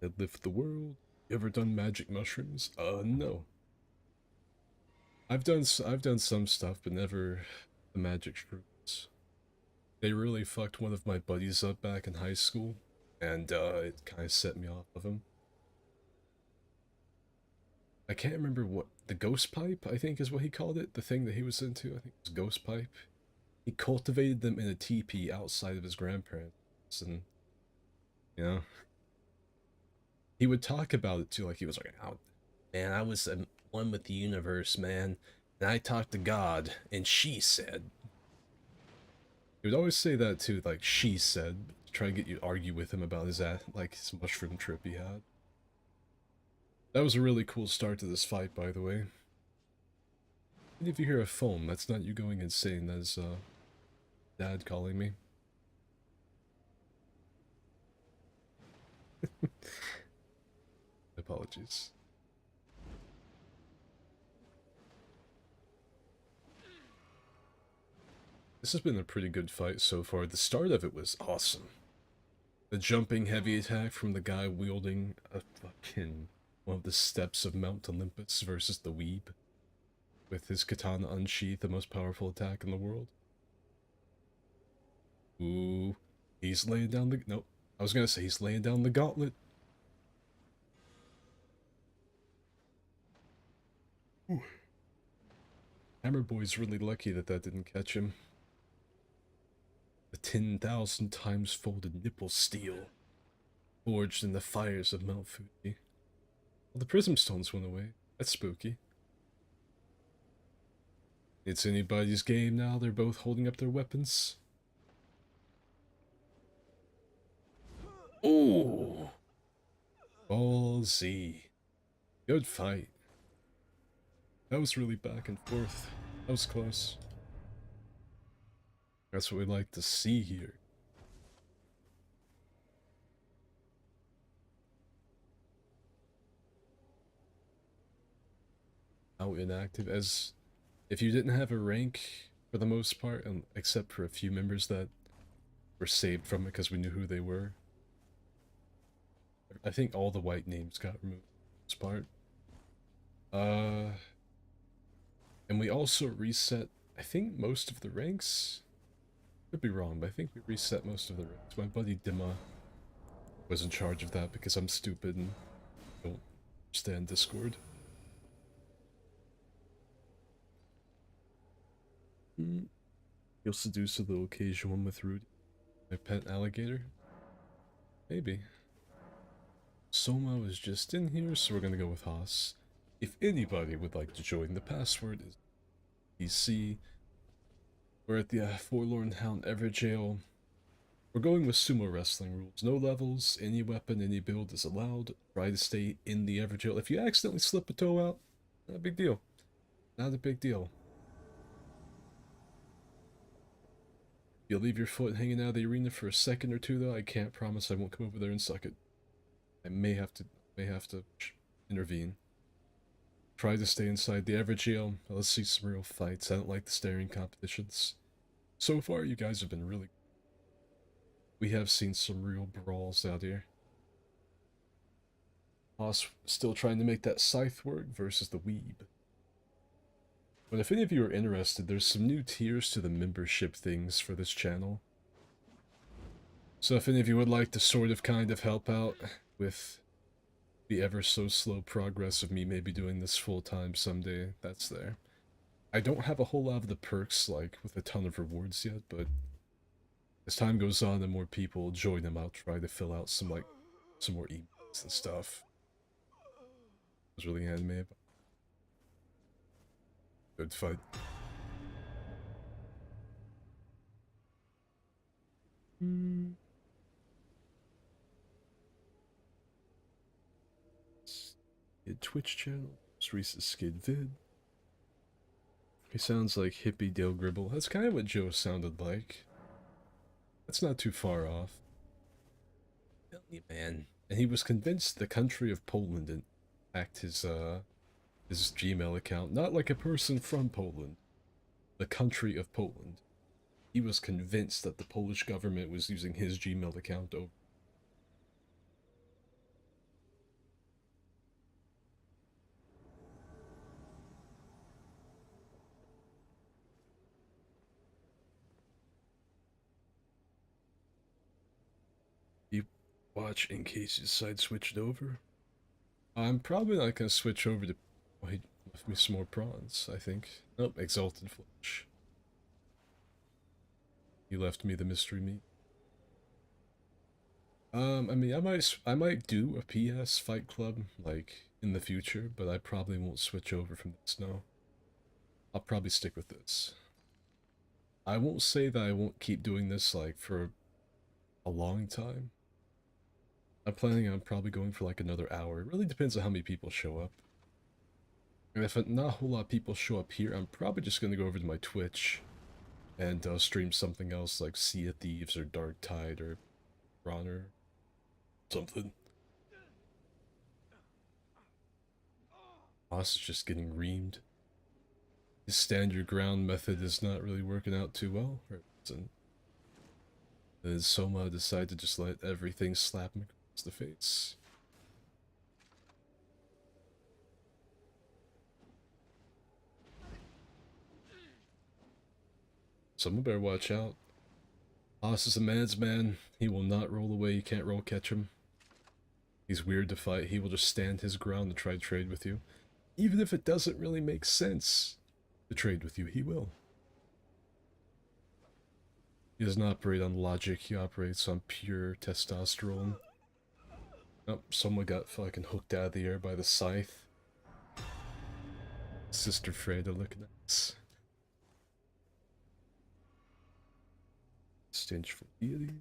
That lift the world. You ever done magic mushrooms? No. I've done some stuff, but never the magic shrooms. They really fucked one of my buddies up back in high school, and it kind of set me off of him. I can't remember what the ghost pipe, I think, is what he called it. The thing that he was into, I think, was ghost pipe. He cultivated them in a teepee outside of his grandparents, and you know, he would talk about it too, like he was like, oh, man, I was one with the universe, man, and I talked to God, and she said. He would always say that too, like she said, to try and get you to argue with him about his his mushroom trip he had. That was a really cool start to this fight, by the way. And if you hear a phone, that's not you going insane, that's Dad calling me. Apologies. This has been a pretty good fight so far. The start of it was awesome. The jumping heavy attack from the guy wielding a fucking one of the steps of Mount Olympus versus the weeb with his katana unsheathed, the most powerful attack in the world. Ooh, he's laying down the nope. I was gonna say he's laying down the gauntlet. Ooh. Hammer Boy's really lucky that that didn't catch him. The 10,000 times folded nipple steel, forged in the fires of Mount Fuji. Well, the prism stones went away. That's spooky. It's anybody's game now. They're both holding up their weapons. Ooh! Ballsy. Good fight. That was really back and forth. That was close. That's what we like to see here. How inactive, as if you didn't have a rank for the most part, and except for a few members that were saved from it because we knew who they were. I think all the white names got removed for the most part. And we also reset, I think, most of the ranks. Could be wrong, but I think we reset most of the ranks. My buddy Dima was in charge of that because I'm stupid and don't understand Discord. You'll seduce a little occasional one with Rudy. My pet alligator? Maybe. Soma was just in here, so we're gonna go with Haas. If anybody would like to join, the password is PC. We're at the Forlorn Hound Everjail. We're going with sumo wrestling rules. No levels, any weapon, any build is allowed. Try to stay in the Everjail. If you accidentally slip a toe out, not a big deal. Not a big deal. If you leave your foot hanging out of the arena for a second or two, though, I can't promise I won't come over there and suck it. I may have to intervene. Try to stay inside the Everjail. Let's see some real fights. I don't like the staring competitions. So far, you guys have been really good. We have seen some real brawls out here. Haas still trying to make that scythe work versus the weeb. But if any of you are interested, there's some new tiers to the membership things for this channel. So if any of you would like to sort of kind of help out with the ever so slow progress of me maybe doing this full time someday, that's there. I don't have a whole lot of the perks, like, with a ton of rewards yet, but as time goes on and more people join them, I'll try to fill out some, like, some more emails and stuff. I was really anime about. Good fight. Twitch channel. Most recent skid vid. He sounds like hippie Dale Gribble. That's kind of what Joe sounded like. That's not too far off. Man. And he was convinced the country of Poland didn't hacked his Gmail account. Not like a person from Poland. The country of Poland. He was convinced that the Polish government was using his Gmail account over. You watch in case his side switched over? I'm probably not gonna switch over to. Oh, he left me some more prawns, I think. Nope, Exalted Flesh. He left me the mystery meat. I mean, I might do a PS Fight Club like in the future, but I probably won't switch over from this now. I'll probably stick with this. I won't say that I won't keep doing this like for a long time. I'm planning on probably going for like another hour. It really depends on how many people show up. And if not a whole lot of people show up here, I'm probably just gonna go over to my Twitch and stream something else like Sea of Thieves or Dark Tide or Bronner something. Boss is just getting reamed. His stand your ground method is not really working out too well. Or it isn't. And then Soma decided to just let everything slap him across the face. Someone better watch out. Haas is a man's man. He will not roll away. You can't roll catch him. He's weird to fight. He will just stand his ground and try to trade with you. Even if it doesn't really make sense to trade with you, he will. He doesn't operate on logic. He operates on pure testosterone. Oh, someone got fucking hooked out of the air by the scythe. Sister Freda looking at us. Stenchful deity.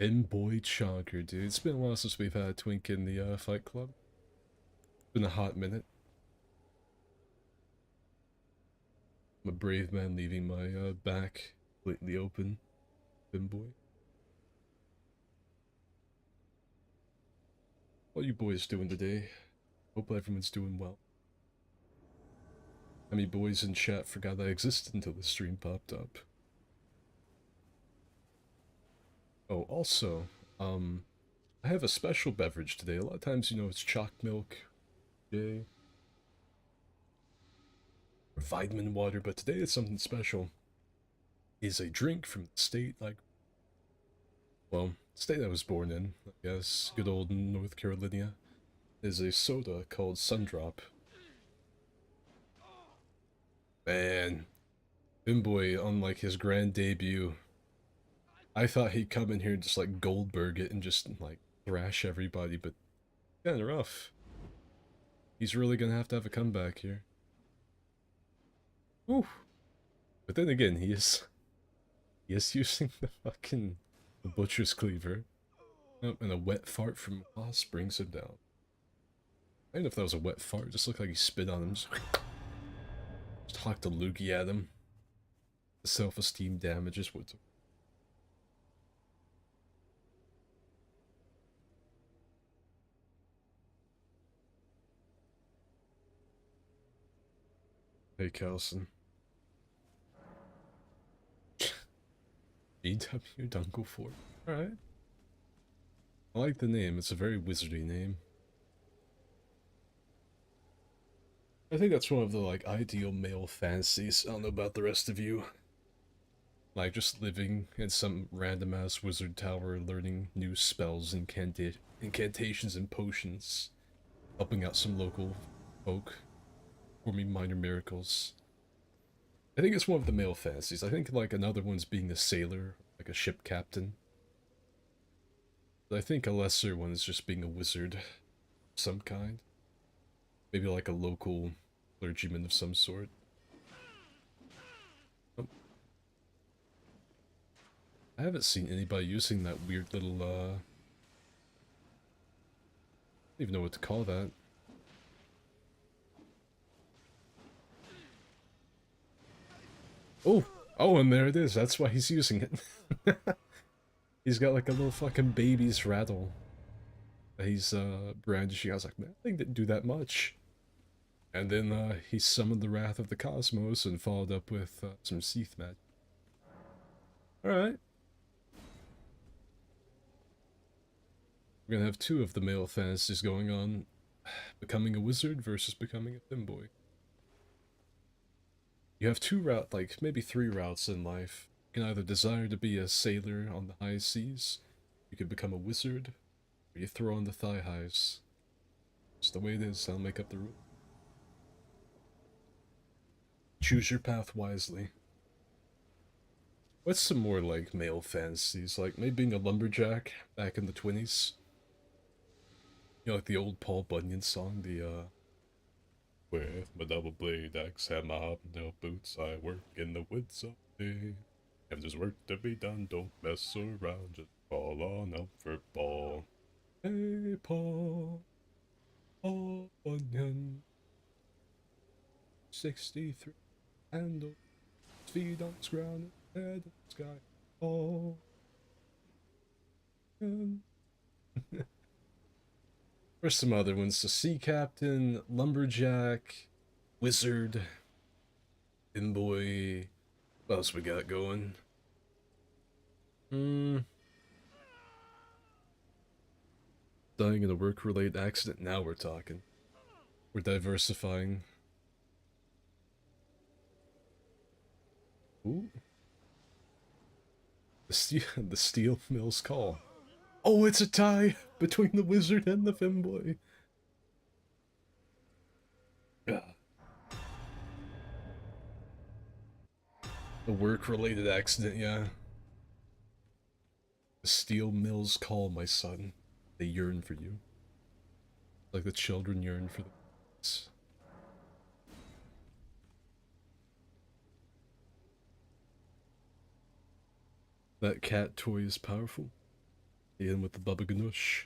Boy Chonker, dude. It's been a while since we've had a twink in the Fight Club. It's been a hot minute. I'm a brave man leaving my back completely open. Boy. What are you boys doing today? Hope everyone's doing well. How many boys in chat forgot I existed until the stream popped up? Oh, also, I have a special beverage today. A lot of times, you know, it's chalk milk, yay, or vitamin water, but today it's something special. It's a drink from the state, like, well, state I was born in, I guess, good old North Carolina, is a soda called Sundrop. Man, Bimboy, on like his grand debut, I thought he'd come in here and just like Goldberg it and just like thrash everybody, but kinda rough. He's really gonna have to have a comeback here. Ooh. But then again, he is using the fucking butcher's cleaver. Oh, and a wet fart from Haas brings him down. I don't know if that was a wet fart, it just looked like he spit on him. Just hocked a loogie at him. The self-esteem damages what. Hey, Kelson. BW Dunkel Fort. Alright. I like the name, it's a very wizardy name. I think that's one of the, like, ideal male fantasies. I don't know about the rest of you. Like, just living in some random-ass wizard tower, learning new spells, incantations, and potions. Helping out some local folk. Performing minor miracles. I think it's one of the male fantasies. I think, like, another one's being a sailor, like a ship captain. But I think a lesser one is just being a wizard of some kind. Maybe like a local clergyman of some sort. Oh. I haven't seen anybody using that weird little, I don't even know what to call that. Oh! Oh, and there it is. That's why he's using it. He's got like a little fucking baby's rattle that he's brandishing. I was like, man, that thing didn't do that much. And then he summoned the wrath of the cosmos and followed up with some Seath magic. Alright. We're gonna have two of the male fantasies going on. Becoming a wizard versus becoming a femboy. You have two routes, like maybe three routes in life. You can either desire to be a sailor on the high seas, you can become a wizard, or you throw on the thigh highs. It's the way it is. I'll make up the rule. Choose your path wisely. What's some more, like, male fantasies? Like, maybe being a lumberjack back in the 20s? You know, like the old Paul Bunyan song, with my double blade axe and my hobnail boots, I work in the woods all day. If there's work to be done, don't mess around, just fall on up for ball. Hey, Paul Bunyan, 63, handle, feet on the ground, head in the sky, Paul Bunyan. Or some other ones, the sea captain, lumberjack, wizard, boy. What else we got going? Dying in a work-related accident. Now we're talking. We're diversifying. Ooh. The steel mill's call. Oh, it's a tie between the wizard and the femboy. Yeah. A work-related accident, yeah. The steel mills call, my son. They yearn for you. Like the children yearn for the parents. That cat toy is powerful. In with the Bubba Ganoush.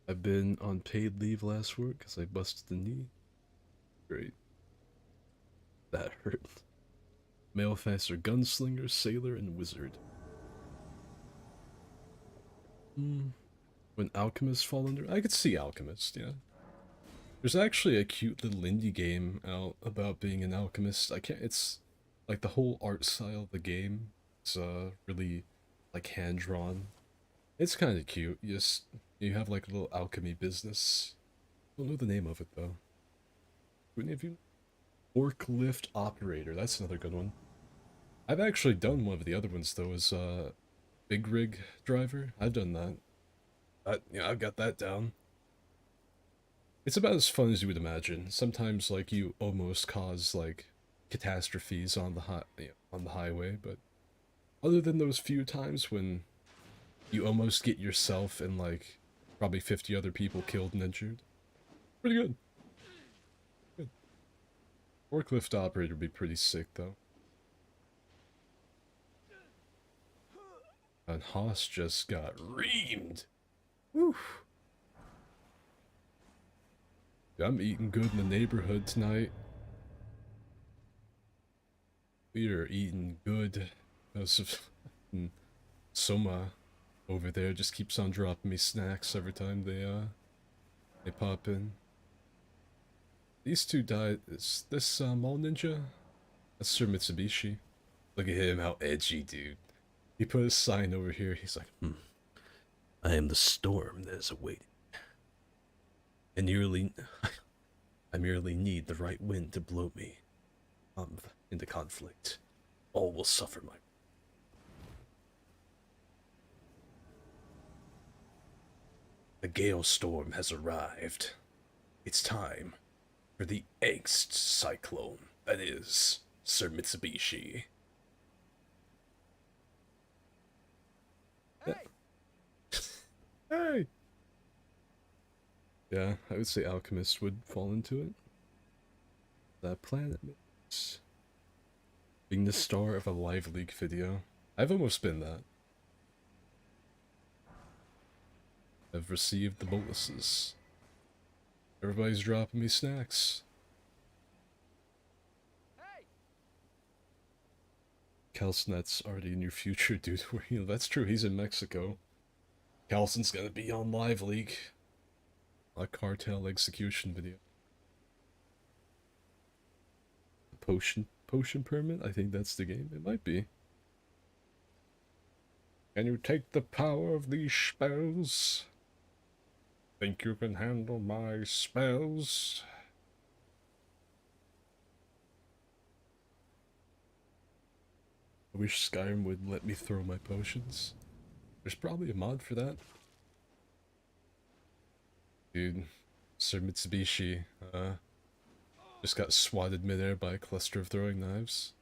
I've been on paid leave last work because I busted the knee. Great. That hurt. Male faster gunslinger, sailor, and wizard. When alchemists fall under, I could see alchemist, yeah. There's actually a cute little indie game out about being an alchemist. I can't. It's like the whole art style of the game. It's really like hand drawn. It's kind of cute. You have like a little alchemy business. I don't know the name of it though. Do any of you? Forklift operator. That's another good one. I've actually done one of the other ones though. Is big rig driver. I've done that. Yeah, I've got that down. It's about as fun as you would imagine. Sometimes like you almost cause like catastrophes on the highway, but other than those few times when you almost get yourself and like probably 50 other people killed and injured, pretty good. Good. Forklift operator would be pretty sick though. And Haas just got reamed. Woo. I'm eating good in the neighborhood tonight. We are eating good because of Soma over there just keeps on dropping me snacks every time they pop in. These two died. Is this mall ninja? That's Sir Mitsubishi. Look at him, how edgy, dude. He put a sign over here. He's like, I am the storm that is awaiting. I merely need the right wind to blow me into conflict. All will suffer my. The gale storm has arrived. It's time for the angst cyclone that is Sir Mitsubishi. Hey! Hey! Yeah, I would say Alchemist would fall into it. That planet makes. Being the star of a live leak video. I've almost been that. I've received the boluses. Everybody's dropping me snacks. Hey! Calsonet's already in your future, dude. You know, that's true, he's in Mexico. Calson's gonna be on live leak. A cartel execution video. Potion permit? I think that's the game. It might be. Can you take the power of these spells? Think you can handle my spells? I wish Skyrim would let me throw my potions. There's probably a mod for that. Dude, Sir Mitsubishi, just got swatted midair by a cluster of throwing knives.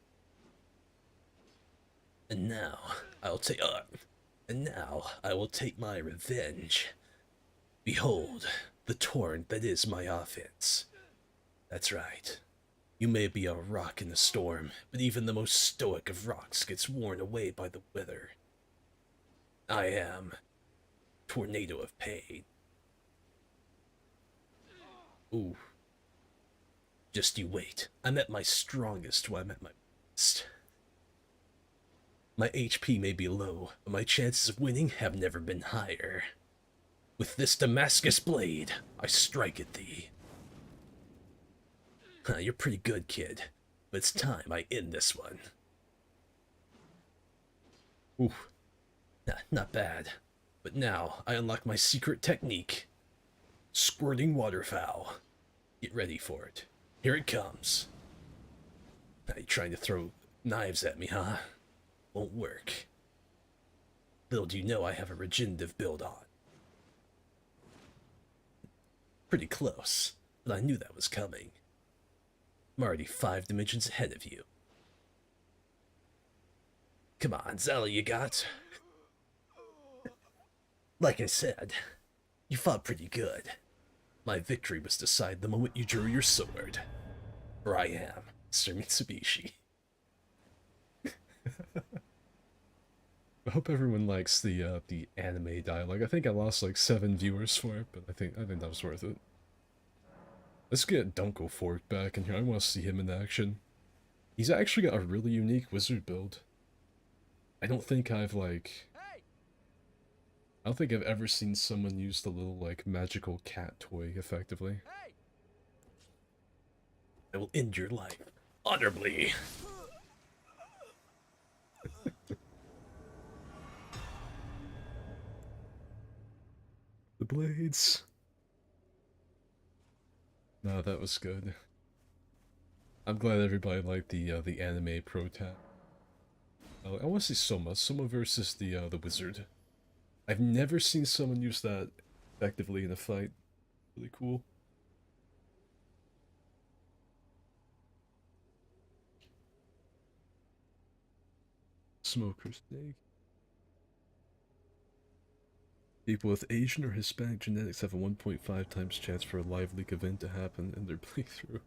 And now I'll take and now I will take my revenge. Behold, the torrent that is my offense. That's right. You may be a rock in the storm, but even the most stoic of rocks gets worn away by the weather. I am Tornado of Pain. Ooh, just you wait. I'm at my strongest when I'm at my best. My HP may be low, but my chances of winning have never been higher. With this Damascus blade, I strike at thee. You're pretty good, kid, but it's time I end this one. Ooh, Not bad. But now I unlock my secret technique. Squirting waterfowl. Get ready for it. Here it comes. Now you trying to throw knives at me, huh? Won't work. Little do you know I have a regenerative build on. Pretty close, but I knew that was coming. I'm already 5 dimensions ahead of you. Come on, Zella, you got? Like I said, you fought pretty good. My victory was decided the moment you drew your sword. For I am Sir Mitsubishi. I hope everyone likes the anime dialogue. I think I lost like 7 viewers for it, but I think that was worth it. Let's get Dunkel Fork back in here. I want to see him in action. He's actually got a really unique wizard build. I don't think I've ever seen someone use the little like magical cat toy effectively. I will end your life honorably. The blades. No, that was good. I'm glad everybody liked the anime pro tap. I want to see Soma versus the wizard. I've never seen someone use that effectively in a fight. Really cool. Smoker steak. People with Asian or Hispanic genetics have a 1.5 times chance for a live leak event to happen in their playthrough.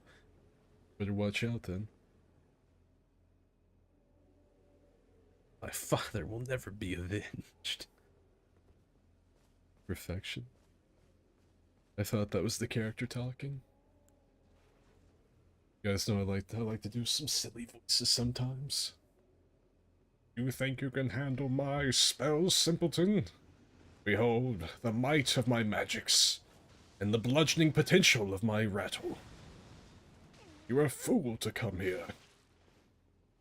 Better watch out then. My father will never be avenged. Perfection. I thought that was the character talking. You guys know I like to do some silly voices sometimes. You think you can handle my spells, simpleton? Behold the might of my magics, and the bludgeoning potential of my rattle. You're a fool to come here.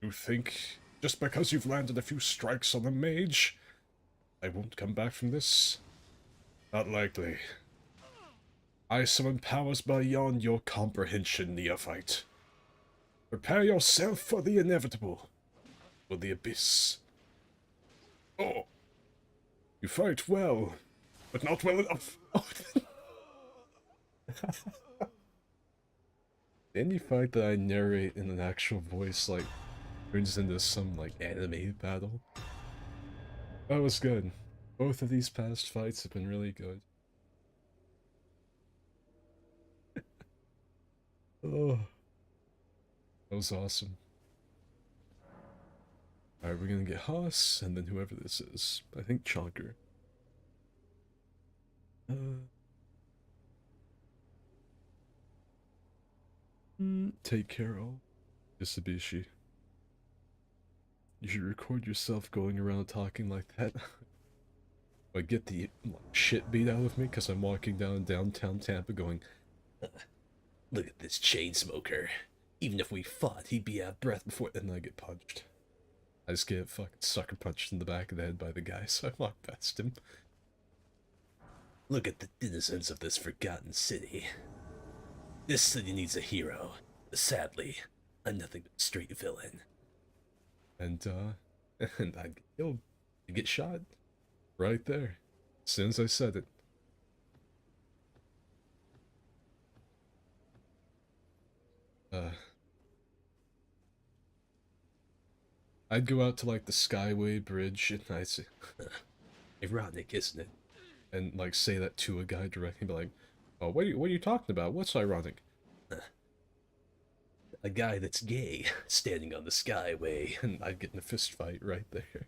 You think just because you've landed a few strikes on the mage, I won't come back from this? Not likely. I summon powers beyond your comprehension, neophyte. Prepare yourself for the inevitable, for the abyss. Oh, you fight well, but not well enough. Oh. Any fight that I narrate in an actual voice, like, turns into some, like, anime battle. That was good. Both of these past fights have been really good. Oh, that was awesome. Alright, we're gonna get Haas, and then whoever this is. I think Chonker. Take care, all. Mitsubishi. You should record yourself going around talking like that. I get the shit beat out of me because I'm walking down downtown Tampa going, Look at this chain smoker. Even if we fought, he'd be out of breath before. and I get punched. I just get fucking sucker punched in the back of the head by the guy, so I walk past him. Look at the denizens of this forgotten city. This city needs a hero. Sadly, I'm nothing but a straight villain. And, and I get killed. I get shot. Right there. As soon as I said it. Uh, I'd go out to like the Skyway Bridge and I'd say, Ironic, isn't it? and like say that to a guy directly, be like, "Oh, what are you talking about? What's ironic?" A guy that's gay standing on the skyway. And I'd get in a fist fight right there.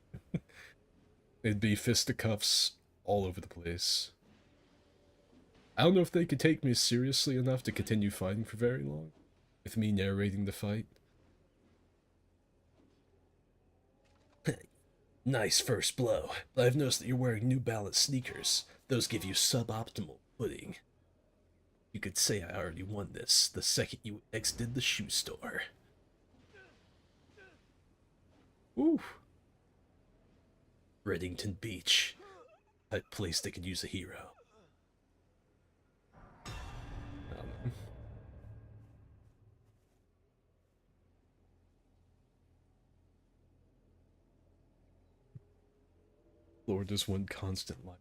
It'd be fisticuffs all over the place. I don't know if they could take me seriously enough to continue fighting for very long, with me narrating the fight. Nice first blow, but I've noticed that you're wearing New Balance sneakers. Those give you suboptimal footing. You could say I already won this the second you exited the shoe store. Ooh. Reddington Beach. A place that could use a hero. I don't know. Lord, just one constant life.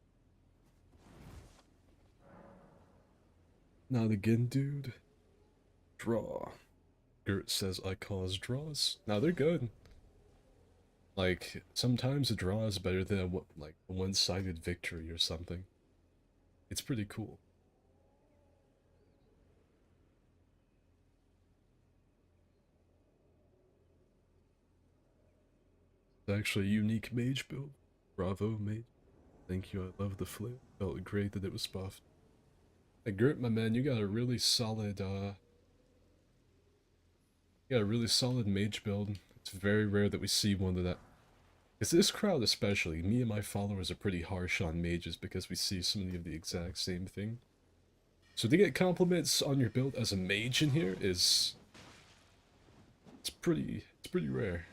Not again, dude. Draw. Gert says I cause draws. Now they're good. Like, sometimes a draw is better than a one-sided victory or something. It's pretty cool. It's actually a unique mage build. Bravo, mage. Thank you, I love the flip. Felt great that it was buffed. Hey, Gert, my man, you got a really solid, mage build. It's very rare that we see one of that. Because this crowd especially, me and my followers are pretty harsh on mages because we see so many of the exact same thing. So to get compliments on your build as a mage in here is... It's pretty rare.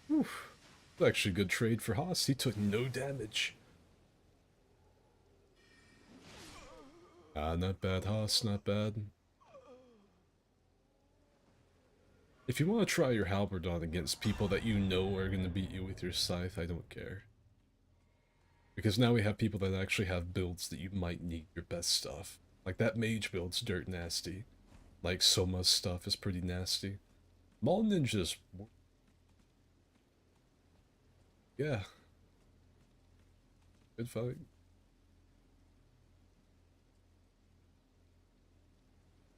Whew. Actually a good trade for Haas. He took no damage. Ah, not bad, Haas, not bad. If you want to try your halberd on against people that you know are going to beat you with your scythe, I don't care. Because now we have people that actually have builds that you might need your best stuff. Like that mage build's dirt nasty. Like Soma's stuff is pretty nasty. Maul Ninja's... Yeah. Good fight.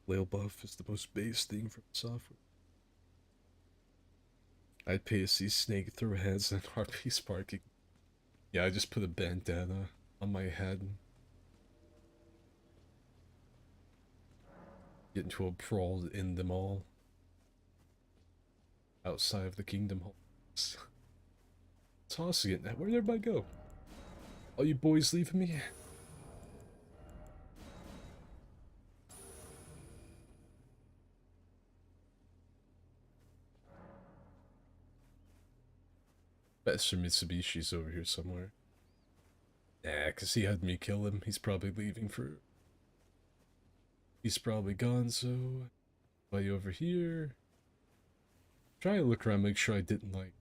Whale buff is the most base thing from software. I'd pay to see Snake throw hands and RP sparking. Yeah, I just put a bandana on my head. Get into a brawl in the mall. Outside of the kingdom halls. Tossing it. Where did everybody go? All you boys leaving me? Bet Sir Mitsubishi's over here somewhere. Nah, cause he had me kill him. He's probably leaving for... He's probably gone, so... Anybody over here? Try to look around, make sure I didn't, like...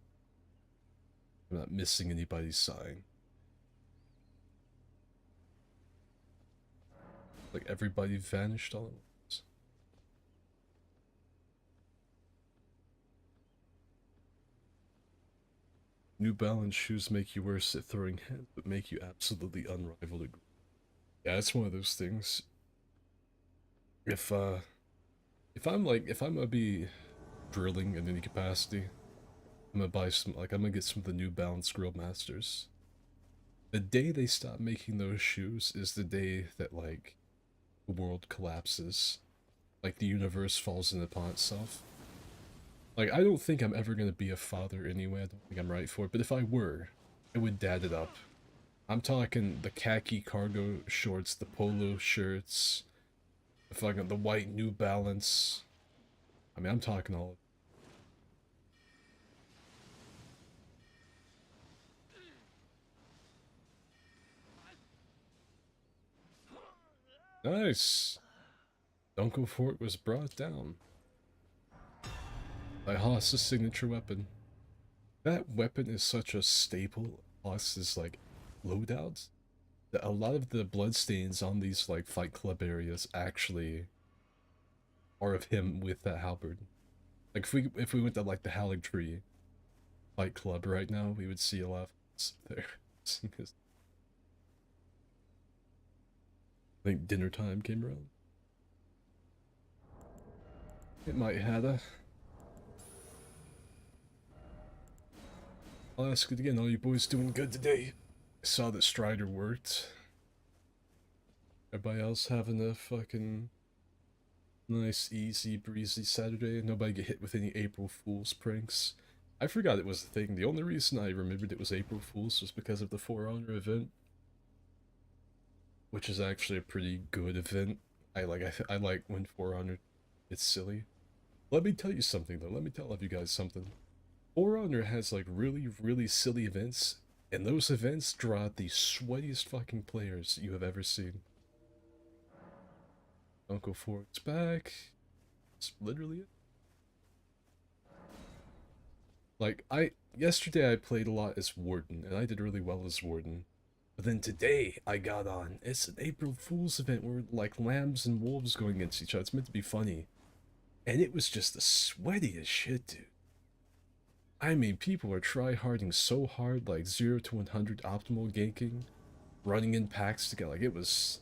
I'm not missing anybody's sign. Like, everybody vanished all at once. New Balance shoes make you worse at throwing hands, but make you absolutely unrivaled at... Yeah, it's one of those things. If I'm gonna be drilling in any capacity, I'm gonna buy some, like, I'm gonna get some of the New Balance Grill Masters. The day they stop making those shoes is the day that, like, the world collapses. Like, the universe falls in upon itself. Like, I don't think I'm ever gonna be a father anyway, I don't think I'm right for it, but if I were, I would dad it up. I'm talking the khaki cargo shorts, the polo shirts, the fucking, the white New Balance. I mean, I'm talking all of it. Nice! Dunkel Fort was brought down by Haas's signature weapon. That weapon is such a staple of Haas's, like, loadouts. a lot of the bloodstains on these like Fight Club areas actually are of him with that halberd. Like if we went to like the Hallig Tree Fight Club right now, we would see a lot of us there. I think dinner time came around. It might have a. I'll ask it again. All you boys doing good today? I saw that Strider worked. Everybody else having a fucking nice, easy, breezy Saturday. Nobody get hit with any April Fool's pranks. I forgot it was a thing. The only reason I remembered it was April Fool's was because of the For Honor event, which is actually a pretty good event. I like when For Honor gets silly. Let me tell you something though. Let me tell you guys something. For Honor has like really, really silly events, and those events draw out the sweatiest fucking players you have ever seen. Uncle Ford's back. It's literally it. Like, yesterday I played a lot as Warden, and I did really well as Warden. But then today I got on. It's an April Fool's event where like lambs and wolves going against each other. It's meant to be funny. And it was just the sweatiest shit, dude. I mean, people are try-harding so hard, like 0 to 100 optimal ganking, running in packs together. Like, it was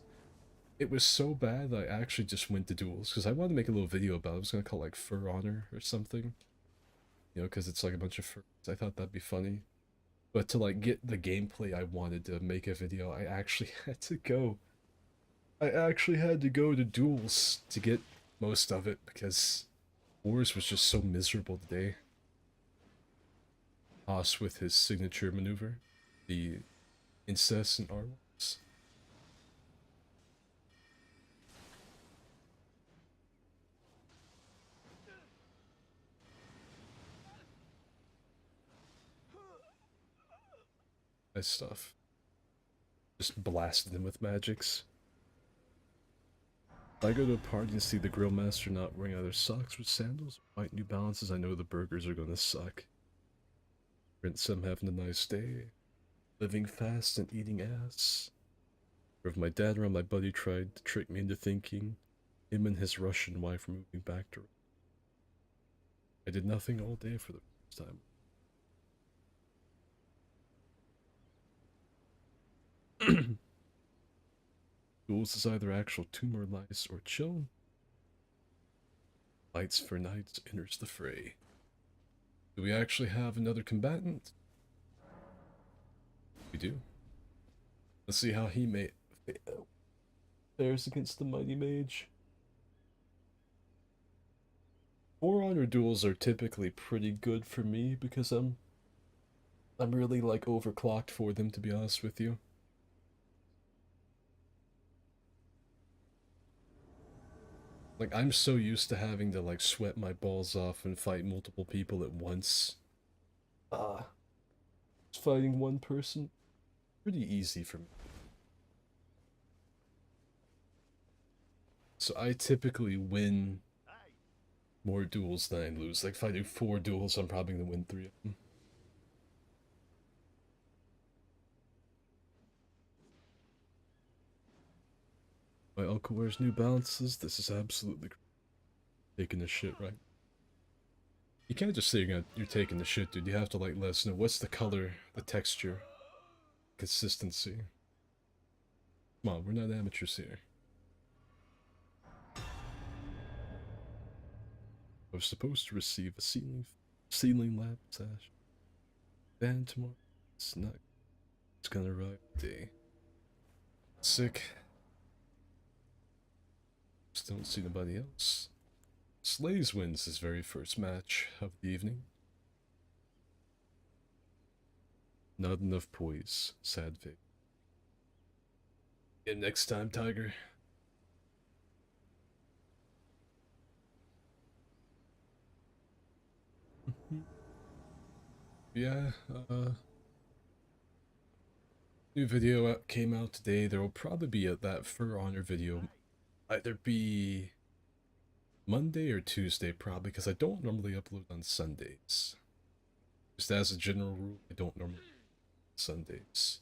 so bad that I actually just went to duels, because I wanted to make a little video about it. I was going to call it, like, For Honor or something. You know, because it's like a bunch of furs. I thought that'd be funny. But to, like, get the gameplay I wanted to make a video, I actually had to go. I actually had to go to duels to get most of it, because Wars was just so miserable today. Haas with his signature maneuver, the incessant arms. Nice stuff. Just blasted him with magics. If I go to a party and see the grill master not wearing either socks or sandals or white New Balances, I know the burgers are gonna suck. Prince I'm having a nice day, living fast and eating ass. Or if my dad or my buddy tried to trick me into thinking him and his Russian wife were moving back to. I did nothing all day for the first time. Duels is either actual tumor lice or chill. Lights for nights enters the fray. Do we actually have another combatant? We do. Let's see how he fares against the mighty mage. For Honor duels are typically pretty good for me because I'm really like overclocked for them, to be honest with you. Like, I'm so used to having to like sweat my balls off and fight multiple people at once. Fighting one person, pretty easy for me. So I typically win more duels than I lose. Like if I do 4 duels, I'm probably gonna win 3 of them. My uncle wears New Balances. This is absolutely taking the shit, right? You can't just say you're taking the shit, dude. You have to like let us know what's the color, the texture, consistency. Come on, we're not amateurs here. I was supposed to receive a ceiling lab sash. Then tomorrow, it's not. It's gonna arrive today. Sick. Still don't see nobody else. Slays wins his very first match of the evening. Not enough poise. Sad fate. Get next time, Tiger. Yeah, new video came out today. There will probably be that For Honor video. Either be Monday or Tuesday, probably, because I don't normally upload on Sundays. Just as a general rule, I don't normally Sundays.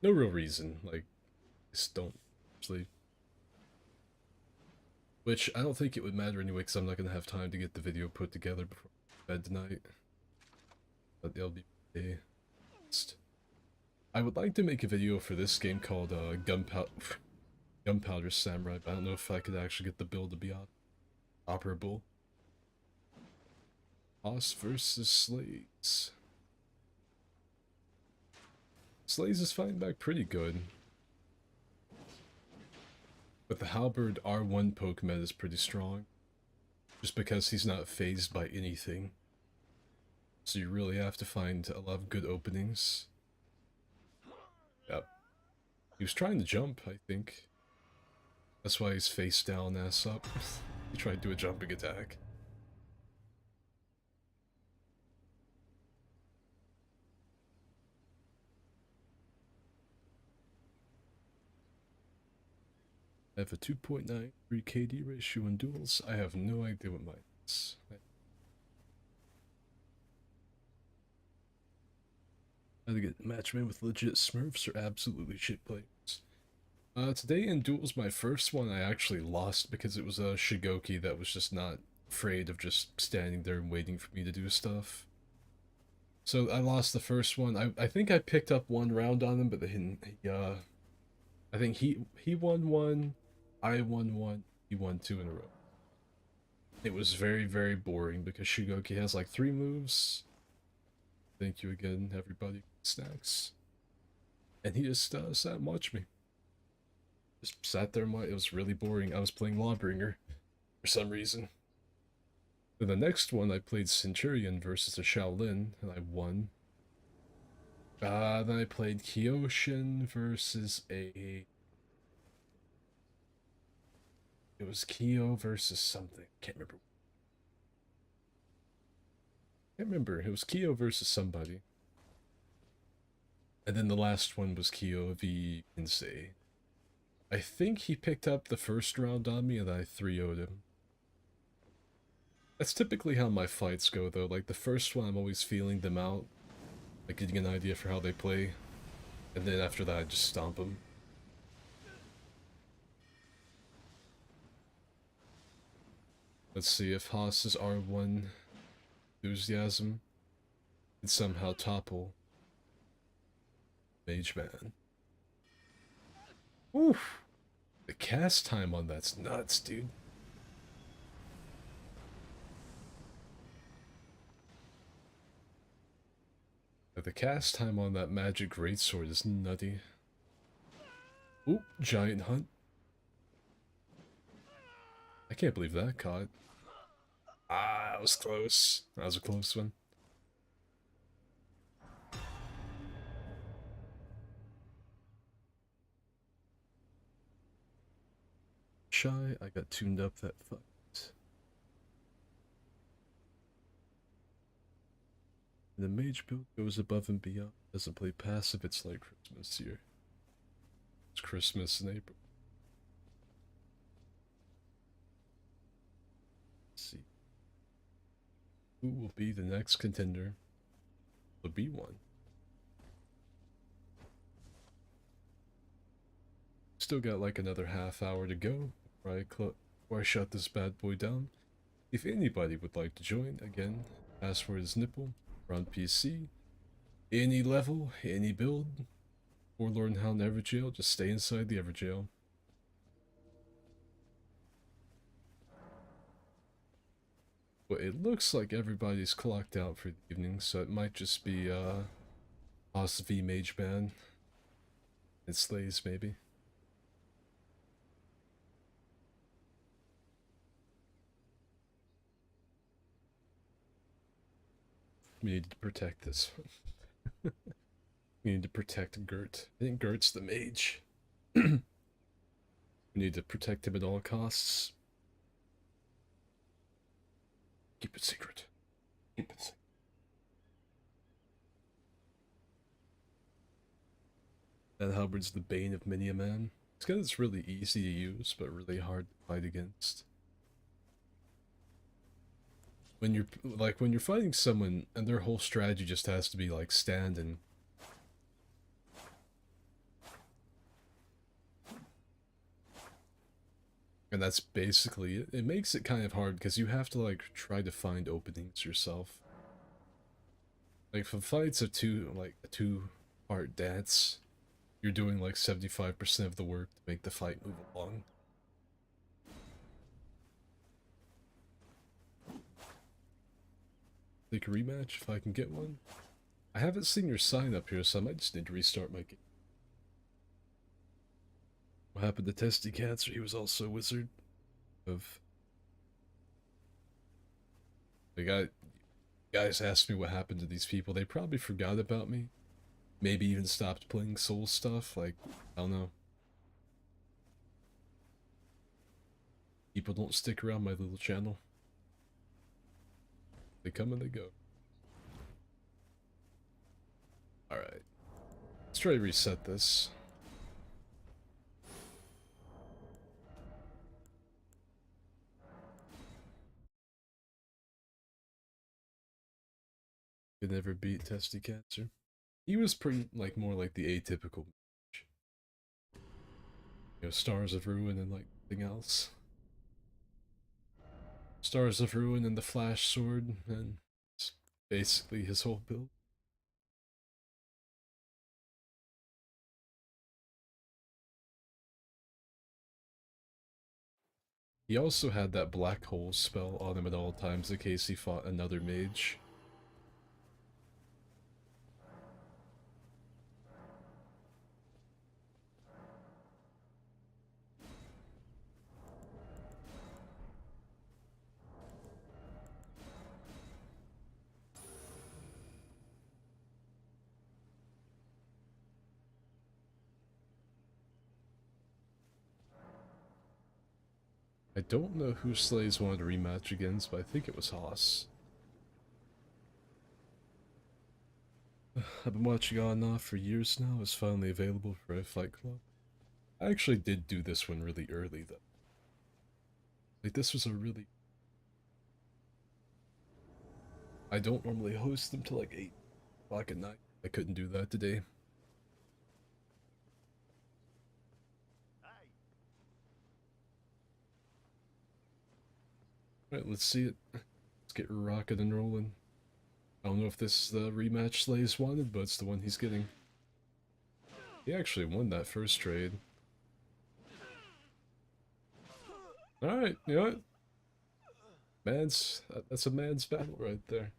No real reason. Like, just don't sleep. Which I don't think it would matter anyway, because I'm not gonna have time to get the video put together before bed tonight. But they'll be okay. I would like to make a video for this game called Gunpowder Samurai, but I don't know if I could actually get the build to be operable. Boss versus Slays. Slays is fighting back pretty good. But the Halberd R1 poke meta is pretty strong. Just because he's not phased by anything. So you really have to find a lot of good openings. Yep. He was trying to jump, I think. That's why he's face down, ass up. He tried to do a jumping attack. I have a 2.93 KD ratio in duels. I have no idea what mine is. How to get matched with legit smurfs or absolutely shit players. Today in duels, my first one I actually lost because it was a Shigoki that was just not afraid of just standing there and waiting for me to do stuff. So I lost the first one. I think I picked up one round on him, but then I think he won one, I won one, he won two in a row. It was very, very boring because Shigoki has like 3 moves. Thank you again, everybody. Snacks. And he just sat and watched me. Just sat there and watched. It was really boring. I was playing Lawbringer for some reason. Then the next one I played Centurion versus a Shaolin, and I won. Then I played Kyoshin versus a... It was Kyo versus something. Can't remember. It was Kyo versus somebody. And then the last one was Kyo v Insei. I think he picked up the first round on me and I 3-0'd him. That's typically how my fights go though. Like the first one I'm always feeling them out. Like getting an idea for how they play. And then after that I just stomp them. Let's see if Haas's R1 enthusiasm can somehow topple Mage Man. Oof! The cast time on that's nuts, dude. The cast time on that magic greatsword is nutty. Ooh, giant hunt. I can't believe that caught. Ah, that was close. That was a close one. Shy, I got tuned up that fucked. The mage build goes above and beyond. Doesn't play passive, it's like Christmas here. It's Christmas in April. Let's see. Who will be the next contender? Will be one. Still got like another half hour to go before I shut this bad boy down. If anybody would like to join, again, password is nipple. We're on PC. Any level, any build. Forlorn Hound Everjail, just stay inside the Everjail. But it looks like everybody's clocked out for the evening, so it might just be Boss v Mage Man and Slays maybe. We need to protect this one. We need to protect Gert. I think Gert's the mage. We need to protect him at all costs. Keep it secret. Keep it secret. That Halberd's the bane of many a man. It's because it's really easy to use, but really hard to fight against. When you're fighting someone and their whole strategy just has to be like stand and And that's basically it. It makes it kind of hard because you have to like try to find openings yourself. Like if a fight's a two-part dance, you're doing like 75% of the work to make the fight move along. Take a rematch if I can get one. I haven't seen your sign up here, so I might just need to restart my game. What happened to Testy Cancer? He was also a wizard of. The guys asked me what happened to these people. They probably forgot about me. Maybe even stopped playing Soul stuff. Like, I don't know. People don't stick around my little channel. They come and they go. Alright. Let's try to reset this. Could never beat Testy Cancer. He was pretty, like, more like the atypical mage. You know, Stars of Ruin and, like, nothing else. Stars of Ruin and the Flash Sword, and it's basically his whole build. He also had that black hole spell on him at all times in case he fought another mage. I don't know who Slays wanted to rematch against, but I think it was Haas. I've been watching on and off for years now. It's finally available for a Fight Club. I actually did do this one really early, though. Like, this was a really... I don't normally host them till like 8 o'clock at night. I couldn't do that today. Alright, let's see it. Let's get rocking and rolling. I don't know if this is the rematch Slays wanted, but it's the one he's getting. He actually won that first trade. Alright, you know what? That's a man's battle right there.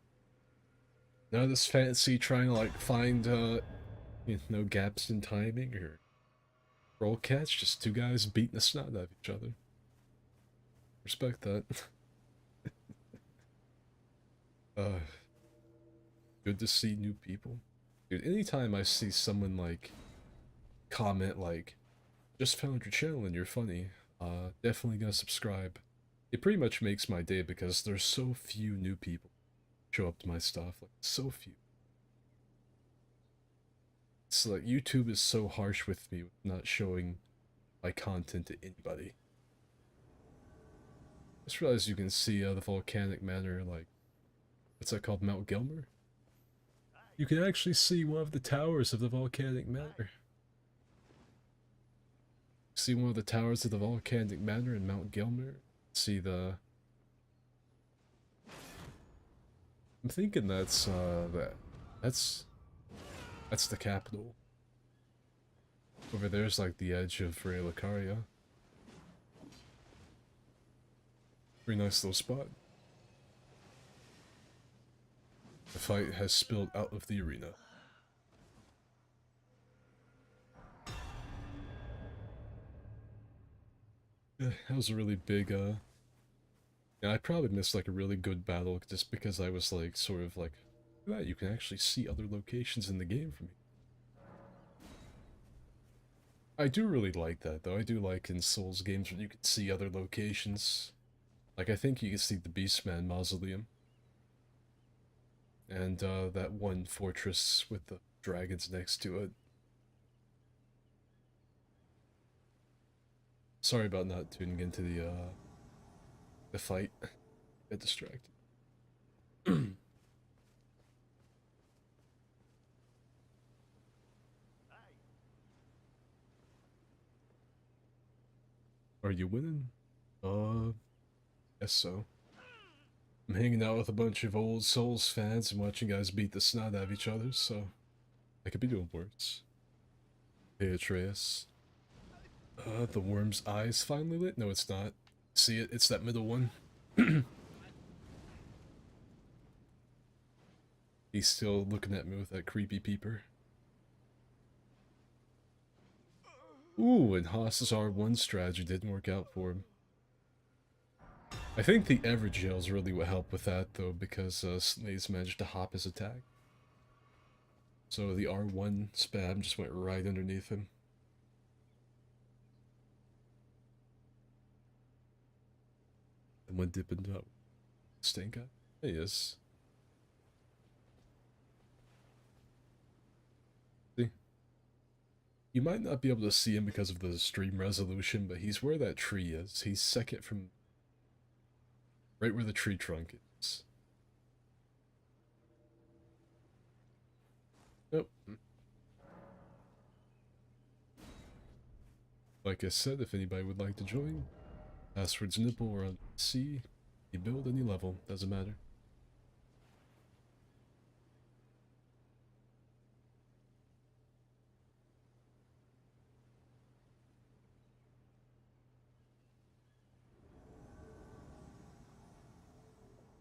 None of this fancy trying to like find you know, gaps in timing or roll catch, just two guys beating the snot out of each other. Respect that. uh Good to see new people. Dude, anytime I see someone like comment like just found your channel and you're funny, definitely gonna subscribe. It pretty much makes my day because there's so few new people show up to my stuff, like so few. It's like YouTube is so harsh with me with not showing my content to anybody. Just realized you can see the volcanic manor, like, what's that called, Mount Gilmer? You can actually see one of the towers of the volcanic manor. See one of the towers of the volcanic manor in Mount Gilmer. See the... I'm thinking that's that's the capital. Over there's like the edge of Rey Lucaria. Pretty nice little spot. The fight has spilled out of the arena. Yeah, that was a really big, yeah, I probably missed like a really good battle just because I was like, sort of like, look at that, you can actually see other locations in the game from here. I do really like that though. I do like in Souls games when you can see other locations. Like I think you can see the Beastman Mausoleum. And that one fortress with the dragons next to it. Sorry about not tuning into the fight. Get distracted. Are you winning? Guess so. I'm hanging out with a bunch of old Souls fans and watching guys beat the snot out of each other, so I could be doing worse. Hey, Atreus. The worm's eye's finally lit? No, it's not. See it? It's that middle one. He's still looking at me with that creepy peeper. Ooh, and Haas's R1 strategy didn't work out for him. I think the Evergel is really what helped with that, though, because Snaze managed to hop his attack. So the R1 spam just went right underneath him. And went dipping up. Stink guy? There he is. See? You might not be able to see him because of the stream resolution, but he's where that tree is. He's second from right where the tree trunk is. Nope. Like I said, if anybody would like to join, password's nipple or on C. You build any level, doesn't matter.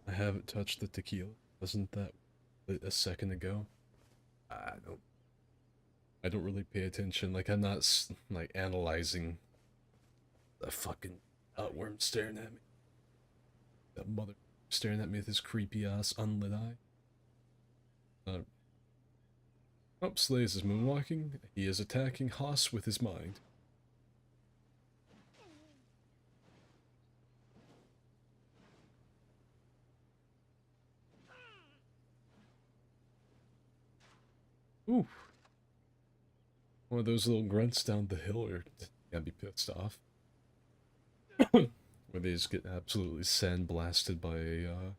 I haven't touched the tequila. Wasn't that a second ago? I don't really pay attention. Like, I'm not like analyzing the fucking worm staring at me. That mother staring at me with his creepy ass unlit eye. Oh, Slays is moonwalking. He is attacking Haas with his mind. Ooh. One of those little grunts down the hill are gonna be pissed off. Where they just get absolutely sandblasted by a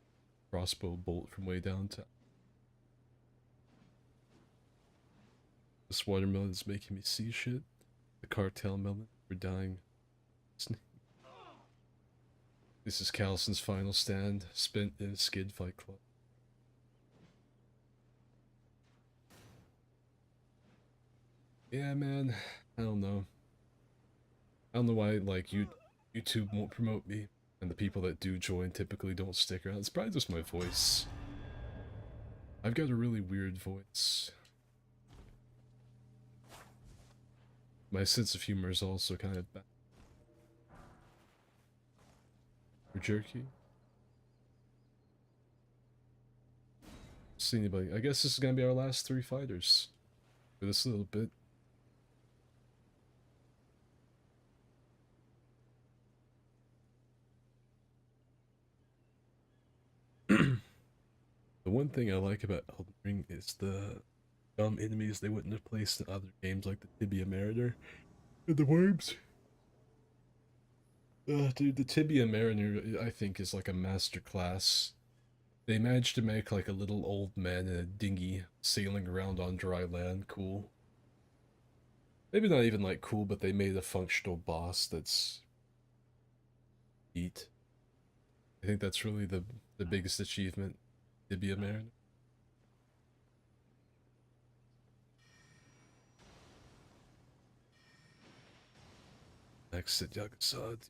crossbow bolt from way downtown. This watermelon is making me see shit. The cartel melon, we're dying. This is Calison's final stand, spent in a skid fight club. Yeah, man, I don't know. I don't know why, like, YouTube won't promote me, and the people that do join typically don't stick around. It's probably just my voice. I've got a really weird voice. My sense of humor is also kind of bad. For jerky? See anybody? I guess this is gonna be our last 3 fighters for this little bit. The one thing I like about Elden Ring is the dumb enemies they wouldn't have placed in other games like the Tibia Mariner and the worms. Dude, the Tibia Mariner I think is like a master class. They managed to make like a little old man in a dinghy sailing around on dry land cool. Maybe not even like cool, but they made a functional boss that's neat. I think that's really the biggest achievement, Tibia Mariner. Next at Yagasad.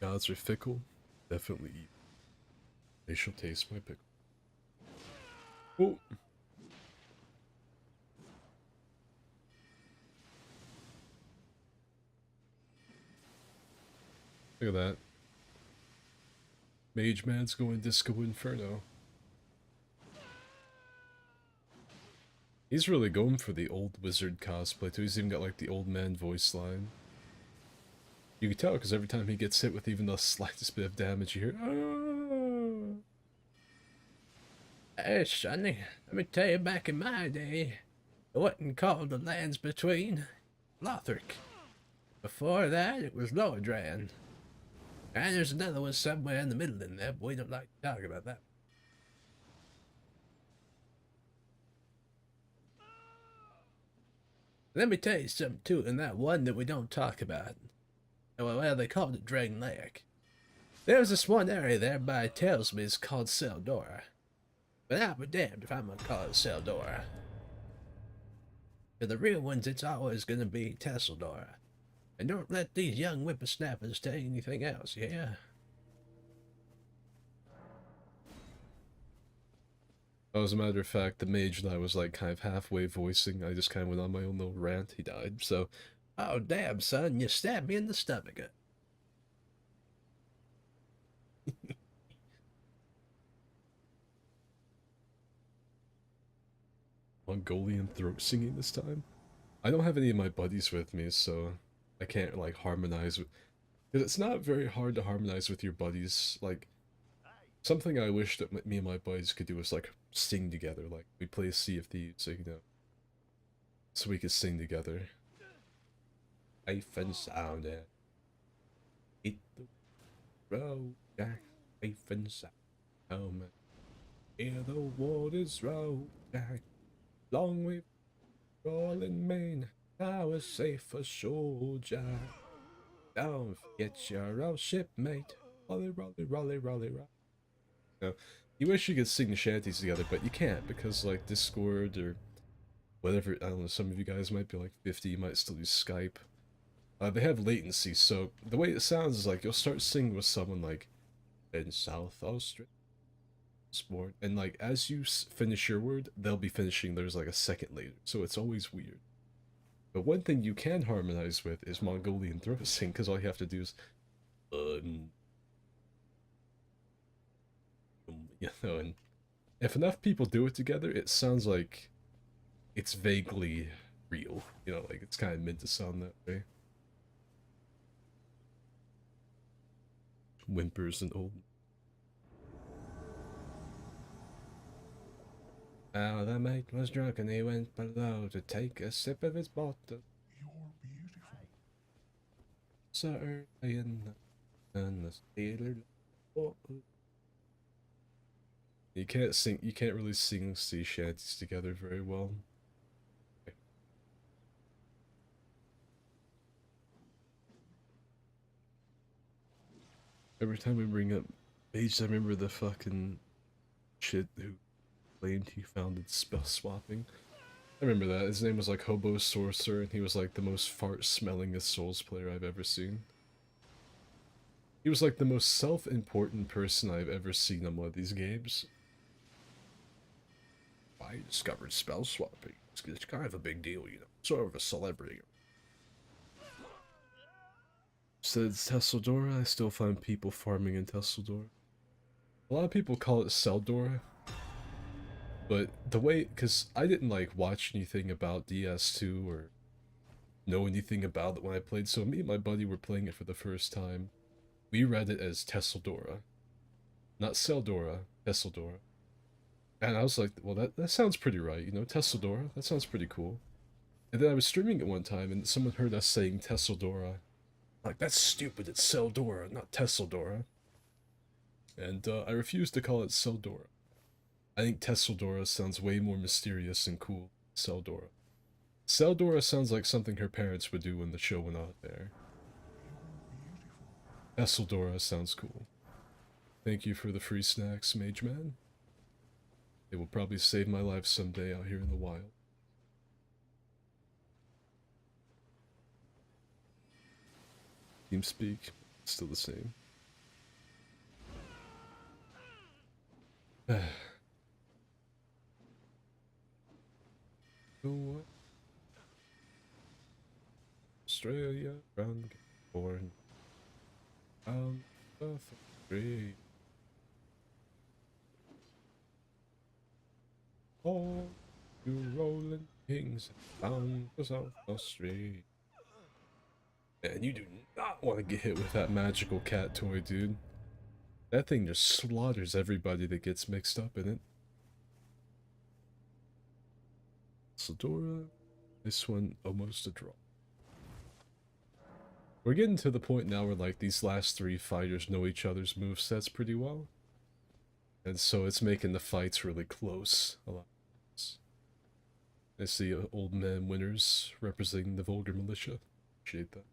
Gods are fickle. Definitely eat. They shall taste my pickle. Oh! Look at that. Mage Man's going Disco Inferno. He's really going for the old wizard cosplay too. He's even got like the old man voice line. You can tell because every time he gets hit with even the slightest bit of damage, you hear, "Ah!" Hey, Sonny, let me tell you, back in my day, it wasn't called the Lands Between, Lothric. Before that, it was Lordran. And there's another one somewhere in the middle in there, but we don't like to talk about that. Let me tell you something too, in that one that we don't talk about. Well, they called it Dragon Lake. There's this one area there everybody tells me is called Seldora. But I'll be damned if I'm gonna call it Seldora. For the real ones, it's always gonna be Tesseldora. And don't let these young whippersnappers tell you anything else, yeah? Oh, as a matter of fact, the mage that I was like kind of halfway voicing, I just kind of went on my own little rant. He died, so. Oh, damn, son, you stabbed me in the stomach. Mongolian throat singing this time. I don't have any of my buddies with me, so I can't like harmonize with. Because it's not very hard to harmonize with your buddies. Like something I wish that me and my buddies could do is like sing together. Like we play Sea of Thieves, so, you know, so we could sing together. Safe and sound, yeah. Hit the road, Jack. Safe and sound, home. Hear the waters roll, Jack. Long way rolling main, now we're safe ashore, Jack. Don't forget your old shipmate. Rolly, rolly, rolly, rolly, rolly. No, you wish you could sing the shanties together, but you can't because like Discord or whatever. I don't know. Some of you guys might be like 50. You might still use Skype. They have latency, so the way it sounds is like you'll start singing with someone like in South Australia. Sport, and like as you finish your word, they'll be finishing theirs like a second later, so it's always weird. But one thing you can harmonize with is Mongolian throat sing, because all you have to do is you know, and if enough people do it together, it sounds like it's vaguely real, you know, like it's kind of meant to sound that way. Whimpers and old. Now the mate was drunk and he went below to take a sip of his bottle. You're beautiful. So early in the and the sailor. You can't sing. You can't really sing sea shanties together very well. Every time we bring up Mage, I remember the fucking shit who claimed he founded spell swapping. I remember that. His name was like Hobo Sorcerer, and he was like the most fart-smellingest Souls player I've ever seen. He was like the most self-important person I've ever seen on one of these games. I discovered spell swapping. It's kind of a big deal, you know. Sort of a celebrity. Says Tesseldora, I still find people farming in Tesseldora. A lot of people call it Seldora. But the way, because I didn't like watch anything about DS2 or know anything about it when I played, so me and my buddy were playing it for the first time. We read it as Tesseldora. Not Seldora, Tesseldora. And I was like, well, that sounds pretty right, you know, Tesseldora, that sounds pretty cool. And then I was streaming it one time, and someone heard us saying Tesseldora. Like, that's stupid, it's Seldora, not Tesseldora. And I refused to call it Seldora. I think Tesseldora sounds way more mysterious and cool than Seldora. Seldora sounds like something her parents would do when the show went out there. Tesseldora sounds cool. Thank you for the free snacks, Mage Man. It will probably save my life someday out here in the wild. TeamSpeak, still the same. What? Australia, run, born. The free. All you rolling kings down the South Australia. And you do not want to get hit with that magical cat toy, dude. That thing just slaughters everybody that gets mixed up in it. Sedora, this one almost a draw. We're getting to the point now where like these last three fighters know each other's movesets pretty well. And so it's making the fights really close a lot. I see old man winners representing the vulgar militia. Appreciate that.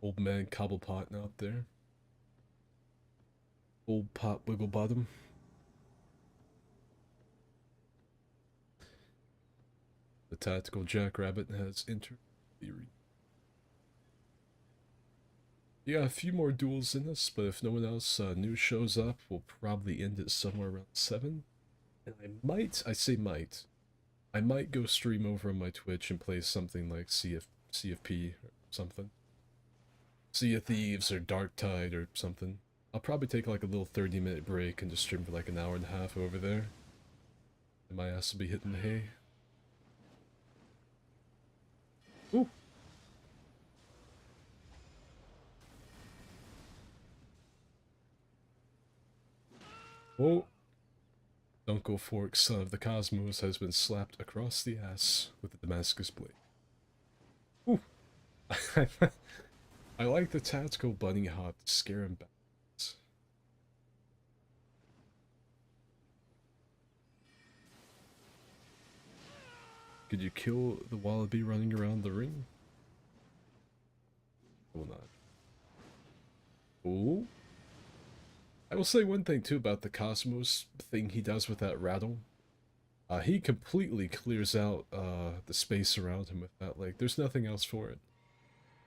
Old man Cobblepot out there. Old Pot Wigglebottom. The tactical jackrabbit has entered the arena. Yeah, a few more duels in us, but if no one else new shows up, we'll probably end it somewhere around 7. And I say might, I might go stream over on my Twitch and play something like CFP or something. Sea of Thieves or Dark Tide or something. I'll probably take like a little 30-minute break and just stream for like an hour and a half over there. And my ass will be hitting the hay. Ooh. Oh. Dunkel Fork, son of the cosmos, has been slapped across the ass with a Damascus blade. Ooh. I like the tactical bunny hop to scare him back. Could you kill the wallaby running around the ring? I will not. Ooh. I will say one thing too about the Cosmos thing he does with that rattle. He completely clears out the space around him with that. Like, there's nothing else for it.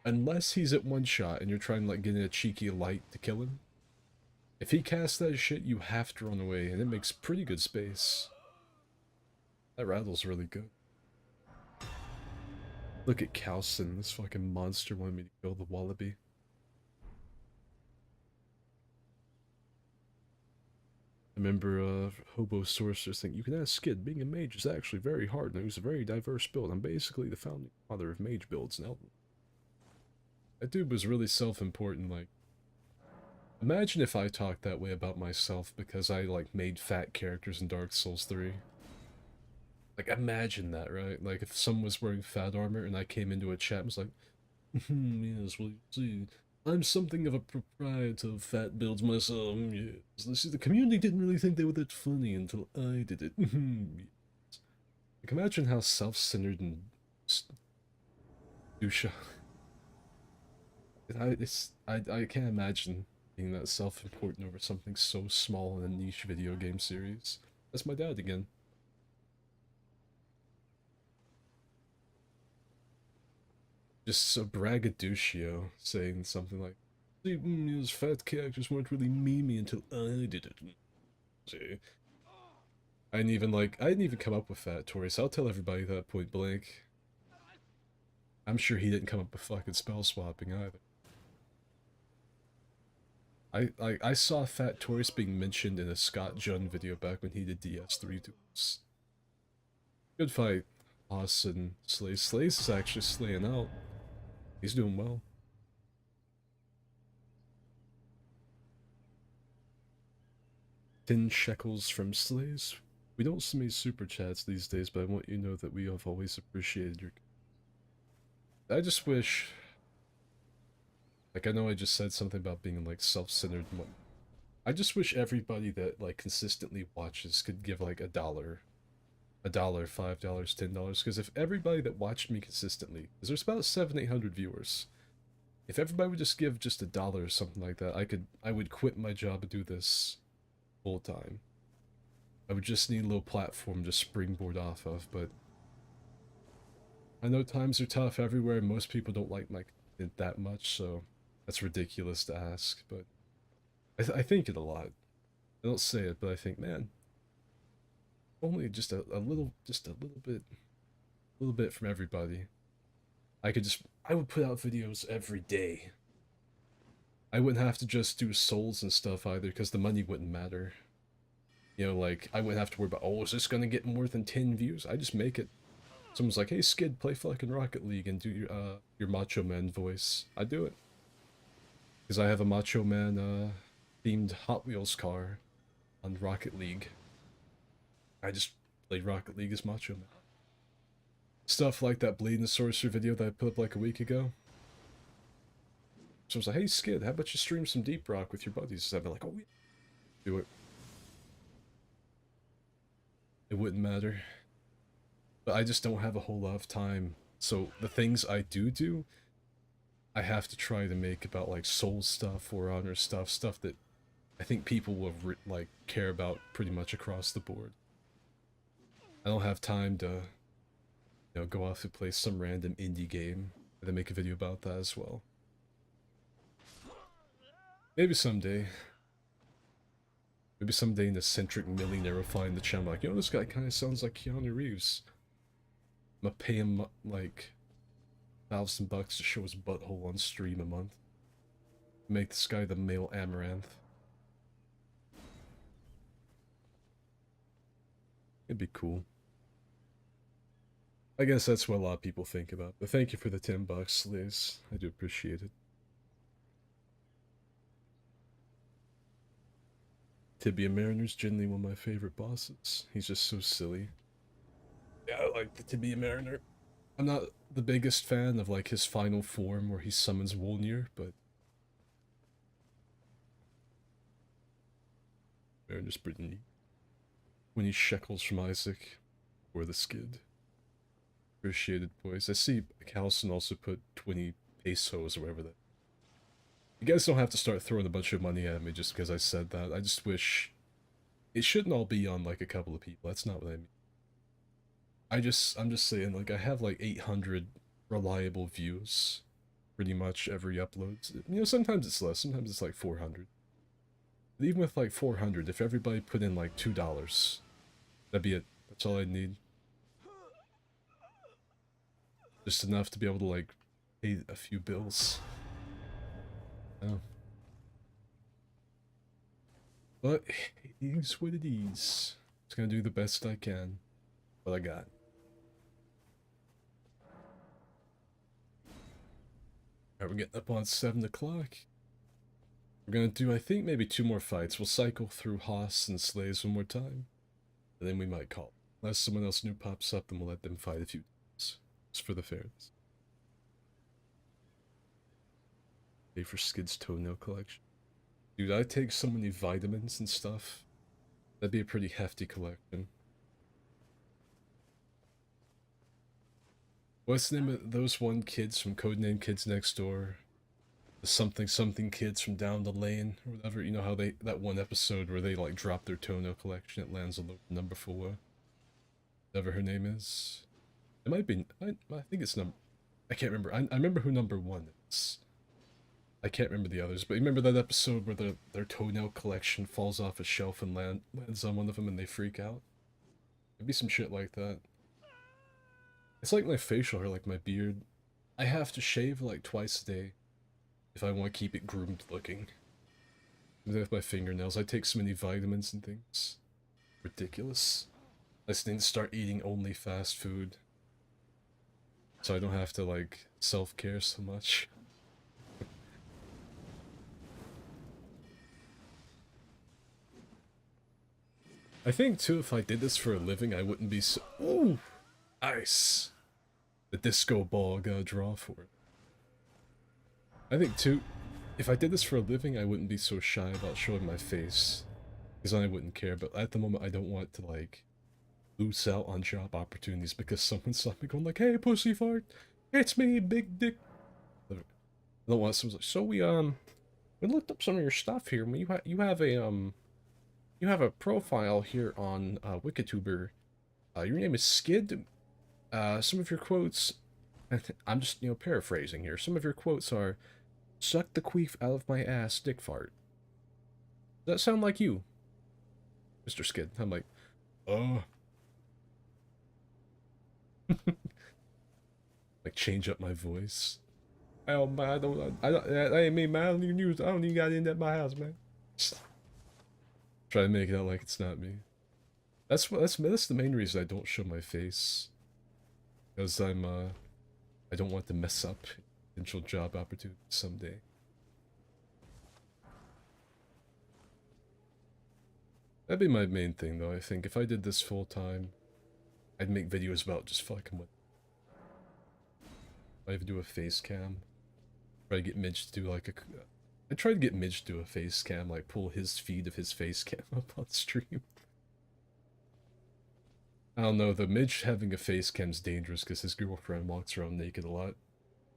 Unless he's at one shot and you're trying to like get in a cheeky light to kill him. If he casts that shit, you have to run away, and it makes pretty good space. That rattle's really good. Look at Calson, this fucking monster wanted me to kill the wallaby. I remember Hobo Sorcerer saying, you can ask Skid, being a mage is actually very hard, and it was a very diverse build. I'm basically the founding father of mage builds in Elden. That dude was really self-important, like, imagine if I talked that way about myself because I, like, made fat characters in Dark Souls 3. Like, imagine that, right? Like, if someone was wearing fat armor and I came into a chat and was like, yes, well, you see, I'm something of a proprietor of fat builds myself, yes. See, the community didn't really think they were that funny until I did it, yes. Like, imagine how self-centered and douche. I can't imagine being that self-important over something so small in a niche video game series. That's my dad again. Just so braggadocio saying something like, see, these fat characters weren't really memey until I did it. See? I didn't even come up with fat Tori, so I'll tell everybody that point blank. I'm sure he didn't come up with fucking spell swapping either. I saw Fat Taurus being mentioned in a Scott Jun video back when he did DS3 duels. Good fight. Austin Slays. Slays is actually slaying out. He's doing well. $10 from Slays. We don't submit super chats these days, but I want you to know that we have always appreciated your... I just wish... Like, I know I just said something about being, like, self-centered and whatnot. I just wish everybody that, like, consistently watches could give, like, $1. $1, $5, $10, because if everybody that watched me consistently, because there's about 700-800 viewers, if everybody would just give just $1 or something like that, I would quit my job and do this full time. I would just need a little platform to springboard off of, but I know times are tough everywhere, and most people don't like my content that much, so that's ridiculous to ask, but I think it a lot. I don't say it, but I think, man, only just a little bit from everybody. I would put out videos every day. I wouldn't have to just do souls and stuff either, because the money wouldn't matter. You know, like, I wouldn't have to worry about, oh, is this gonna get more than 10 views? I just make it. Someone's like, hey, Skid, play fucking Rocket League and do your Macho Man voice. I do it. Because I have a Macho Man, themed Hot Wheels car on Rocket League. I just played Rocket League as Macho Man. Stuff like that Blade and Sorcerer video that I put up like a week ago. So I was like, hey Skid, how about you stream some Deep Rock with your buddies? So I'd be like, oh yeah, do it. It wouldn't matter. But I just don't have a whole lot of time. So the things I do, I have to try to make about like soul stuff or honor stuff that I think people will like care about pretty much across the board. I don't have time to, go off and play some random indie game and then make a video about that as well. Maybe someday. Maybe someday an eccentric millionaire will find the channel like, this guy kind of sounds like Keanu Reeves. I'm gonna pay him like $1,000 to show his butthole on stream a month. Make this guy the male Amaranth. It'd be cool. I guess that's what a lot of people think about. But thank you for the $10, Liz. I do appreciate it. Tibia Mariner's generally one of my favorite bosses. He's just so silly. Yeah, I like the Tibia Mariner. I'm not the biggest fan of like his final form where he summons Wolnir, but Mariner's pretty neat. When he shekels from Isaac or the skid. Appreciated, boys. I see Calson also put 20 pesos or whatever that. You guys don't have to start throwing a bunch of money at me just because I said that. I just wish it shouldn't all be on like a couple of people. That's not what I mean. I'm just saying, like, I have like 800 reliable views pretty much every upload. Sometimes it's less, sometimes it's like 400. But even with like 400, if everybody put in like $2, that'd be it. That's all I need. Just enough to be able to like pay a few bills. Oh. But it is what it is. Just gonna do the best I can. What I got. Alright, we're getting up on 7 o'clock. We're gonna do, I think, maybe 2 more fights. We'll cycle through Haas and Slays one more time. And then we might call. Unless someone else new pops up, then we'll let them fight a few times. Just for the fairness. Pay for Skid's toenail collection. Dude, I take so many vitamins and stuff. That'd be a pretty hefty collection. What's the name of those one kids from Codename Kids Next Door? The something kids from down the lane or whatever. You know how that one episode where they like drop their toenail collection, it lands on the number 4. Whatever her name is. It might be, I think it's I can't remember. I remember who number 1 is. I can't remember the others, but you remember that episode where their toenail collection falls off a shelf and lands on one of them and they freak out? It'd be some shit like that. It's like my facial hair, like my beard. I have to shave like twice a day if I want to keep it groomed looking. And with my fingernails, I take so many vitamins and things. Ridiculous. I just need to start eating only fast food. So I don't have to like self-care so much. I think too, if I did this for a living, I wouldn't be so. Ooh! Nice! The disco ball got a draw for it. I think too, if I did this for a living, I wouldn't be so shy about showing my face. Because then I wouldn't care, but at the moment I don't want to like lose out on job opportunities because someone saw me going like, "Hey pussy fart, it's me, big dick." I don't want someone like, "So we looked up some of your stuff here. You have a profile here on Wikituber. Your name is Skid. Some of your quotes, I'm just, paraphrasing here. Some of your quotes are, suck the queef out of my ass, dick fart. Does that sound like you, Mr. Skid?" I'm like, like change up my voice. Oh man, I don't, that ain't me, man. I don't even got in at my house, man. Try to make it out like it's not me. That's the main reason I don't show my face. Because I don't want to mess up potential job opportunities someday. That'd be my main thing though, I think. If I did this full time, I'd make videos about just fucking with. I even do a face cam. Try to get Midge to do like a. I tried to get Midge to do a face cam, like pull his feed of his face cam up on stream. I don't know, the Midge having a face cam's dangerous because his girlfriend walks around naked a lot.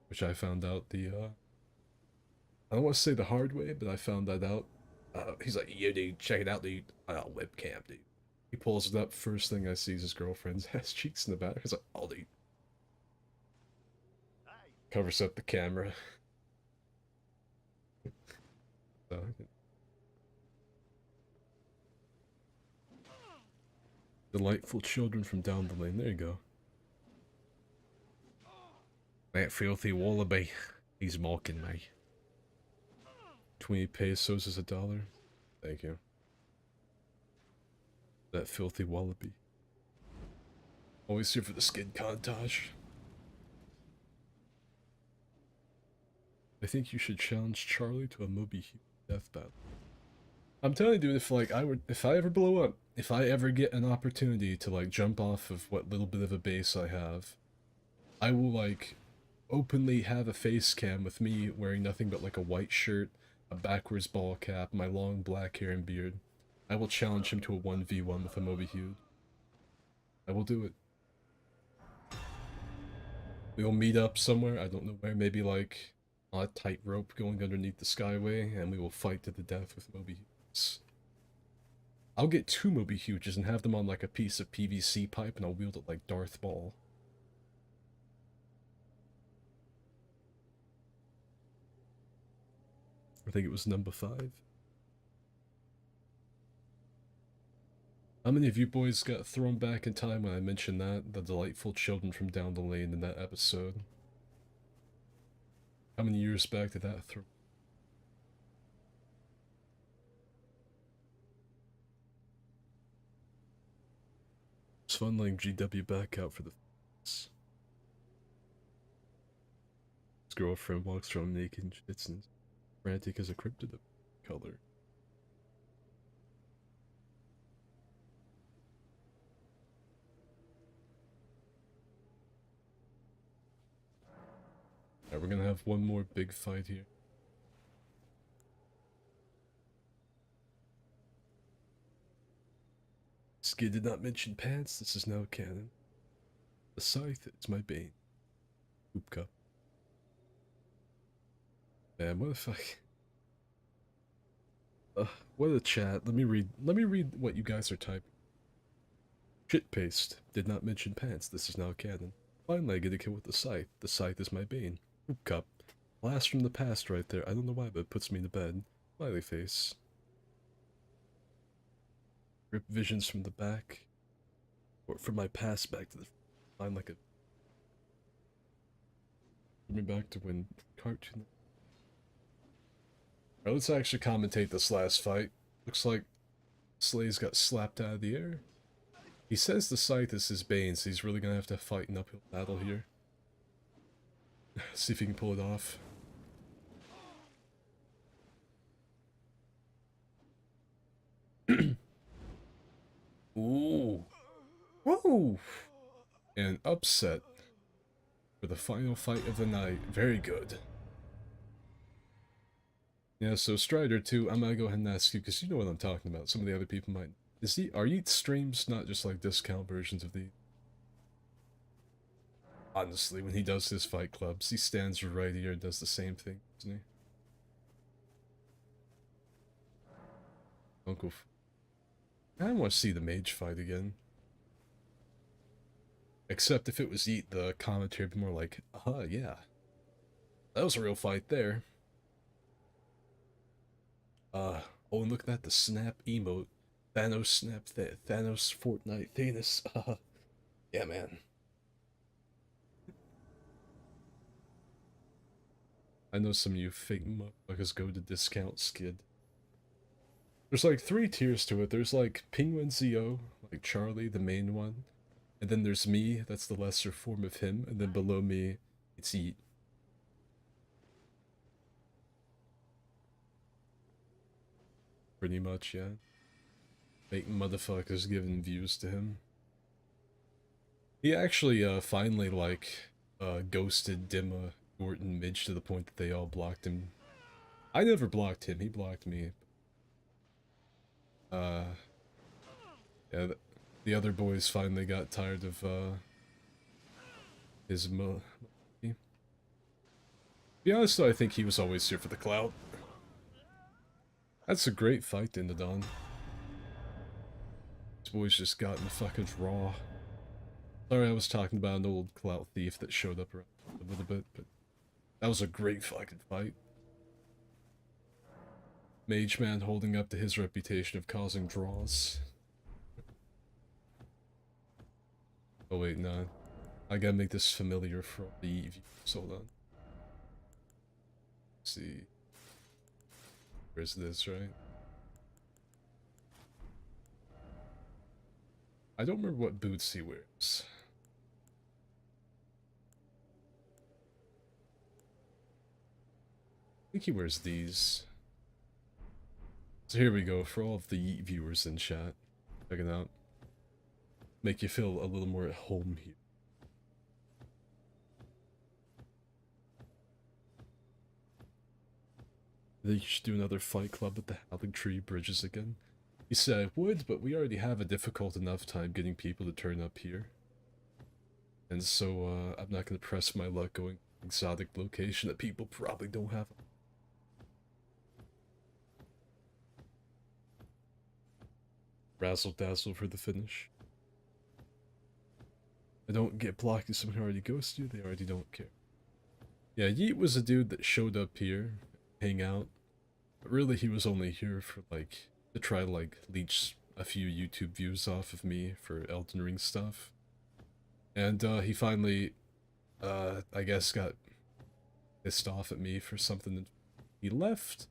Which I found out the I don't want to say the hard way, but I found that out. He's like, yo, dude, check it out, dude. Oh, webcam, dude. He pulls it up. First thing I see is his girlfriend's ass cheeks in the back. He's like, oh, dude. Covers up the camera. So, delightful children from down the lane. There you go. That filthy wallaby. He's mocking me. 20 pesos is $1. Thank you. That filthy wallaby. Always here for the skin contage. I think you should challenge Charlie to a Moby death battle. I'm telling you, dude, if I ever blow up, if I ever get an opportunity to like jump off of what little bit of a base I have, I will like openly have a face cam with me wearing nothing but like a white shirt, a backwards ball cap, my long black hair and beard. I will challenge him to a 1v1 with a Moby Hewed. I will do it. We'll meet up somewhere, I don't know where, maybe like on a tightrope going underneath the skyway, and we will fight to the death with Moby Huges. I'll get 2 Moby Huges and have them on like a piece of PVC pipe, and I'll wield it like Darth Maul. I think it was number 5. How many of you boys got thrown back in time when I mentioned that? The delightful children from down the lane in that episode. How many years back did that throw? It's fun letting GW back out for the f***s. His girlfriend walks around naked and shits and frantic as a cryptid color. Alright, we're gonna have one more big fight here. Skid did not mention pants, this is now canon. The scythe is my bane. Poop cup. Man, what if what a chat. Let me read what you guys are typing. Shit paste. Did not mention pants, this is now canon. Finally I get a kill with the scythe. The scythe is my bane. Poop cup. Blast from the past right there. I don't know why, but it puts me to bed. Smiley face. Rip visions from the back. Or from my past back to the find like a me back to when cartoon. Alright, let's actually commentate this last fight. Looks like Slay's got slapped out of the air. He says the scythe is his bane, so he's really gonna have to fight an uphill battle here. See if he can pull it off. Ooh. Whoa! And upset for the final fight of the night. Very good. Yeah, so Strider too, I'm gonna go ahead and ask you, because you know what I'm talking about. Some of the other people might. Are Yeet streams not just like discount versions of the... Honestly, when he does his fight clubs, he stands right here and does the same thing, doesn't he? Uncle... I want to see the mage fight again. Except if it was Yeet, the commentary would be more like, yeah. That was a real fight there. Oh, and look at that, the snap emote. Thanos snap, Thanos Fortnite, Thanos, yeah, man. I know some of you fake motherfuckers go to discount Skid. There's like 3 tiers to it. There's like Penguin ZO, like Charlie, the main one. And then there's me, that's the lesser form of him. And then below me, it's Yeet. Pretty much, yeah. Fake motherfuckers giving views to him. He actually, finally, like, ghosted Dimma, Gordon, Midge to the point that they all blocked him. I never blocked him, he blocked me. Yeah, the other boys finally got tired of, his be honest though, I think he was always here for the clout. That's a great fight, Indodon. This boy's just gotten fucking raw. Sorry, I was talking about an old clout thief that showed up around a little bit, but that was a great fucking fight. Mage Man holding up to his reputation of causing draws. Oh wait, no. I gotta make this familiar for all the viewers. Hold on. Let's see. Where's this, right? I don't remember what boots he wears. I think he wears these. So here we go, for all of the viewers in chat. Check it out. Make you feel a little more at home here. I think you should do another fight club at the Howling Tree Bridges again. He said I would, but we already have a difficult enough time getting people to turn up here. And so, I'm not gonna press my luck going to an exotic location that people probably don't have. Razzle dazzle for the finish. I don't get blocked if someone already goes to, they already don't care. Yeah, Yeet was a dude that showed up here, hang out, but really he was only here for like, to try to like leech a few YouTube views off of me for Elden Ring stuff. And he finally, I guess got pissed off at me for something. He left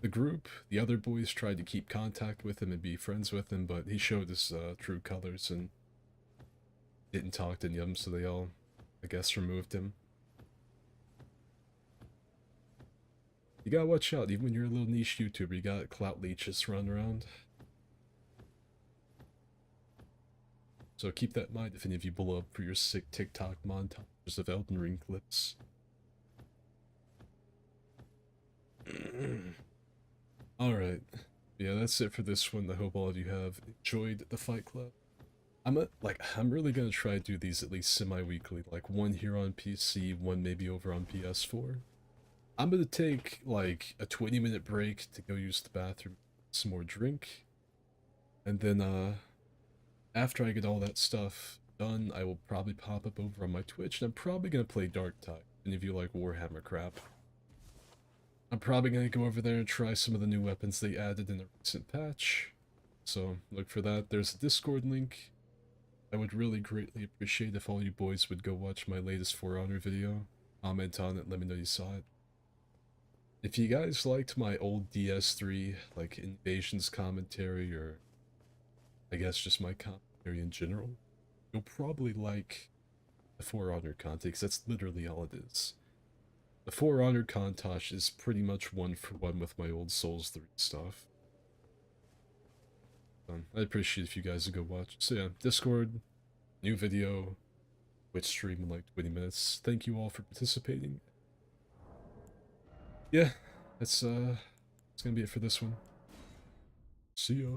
the group. The other boys tried to keep contact with him and be friends with him, but he showed his true colors and didn't talk to them, so they all, I guess, removed him. You gotta watch out, even when you're a little niche YouTuber, you got clout leeches running around. So keep that in mind if any of you blow up for your sick TikTok montages of Elden Ring clips. Alright. Yeah, that's it for this one. I hope all of you have enjoyed the Fight Club. I'm really gonna try to do these at least semi-weekly, like one here on PC, one maybe over on PS4. I'm gonna take like a 20-minute break to go use the bathroom, some more drink, and then after I get all that stuff done, I will probably pop up over on my Twitch, and I'm probably gonna play Dark Tide. Any of you like Warhammer crap? I'm probably gonna go over there and try some of the new weapons they added in the recent patch. So look for that. There's a Discord link. I would really greatly appreciate if all you boys would go watch my latest For Honor video. Comment on it, let me know you saw it. If you guys liked my old DS3, like Invasions commentary, or I guess just my commentary in general, you'll probably like the For Honor content, because that's literally all it is. The For Honor content is pretty much one for one with my old Souls 3 stuff. I'd appreciate if you guys would go watch. So yeah, Discord, new video, Twitch stream in like 20 minutes. Thank you all for participating. Yeah, that's gonna be it for this one. See ya.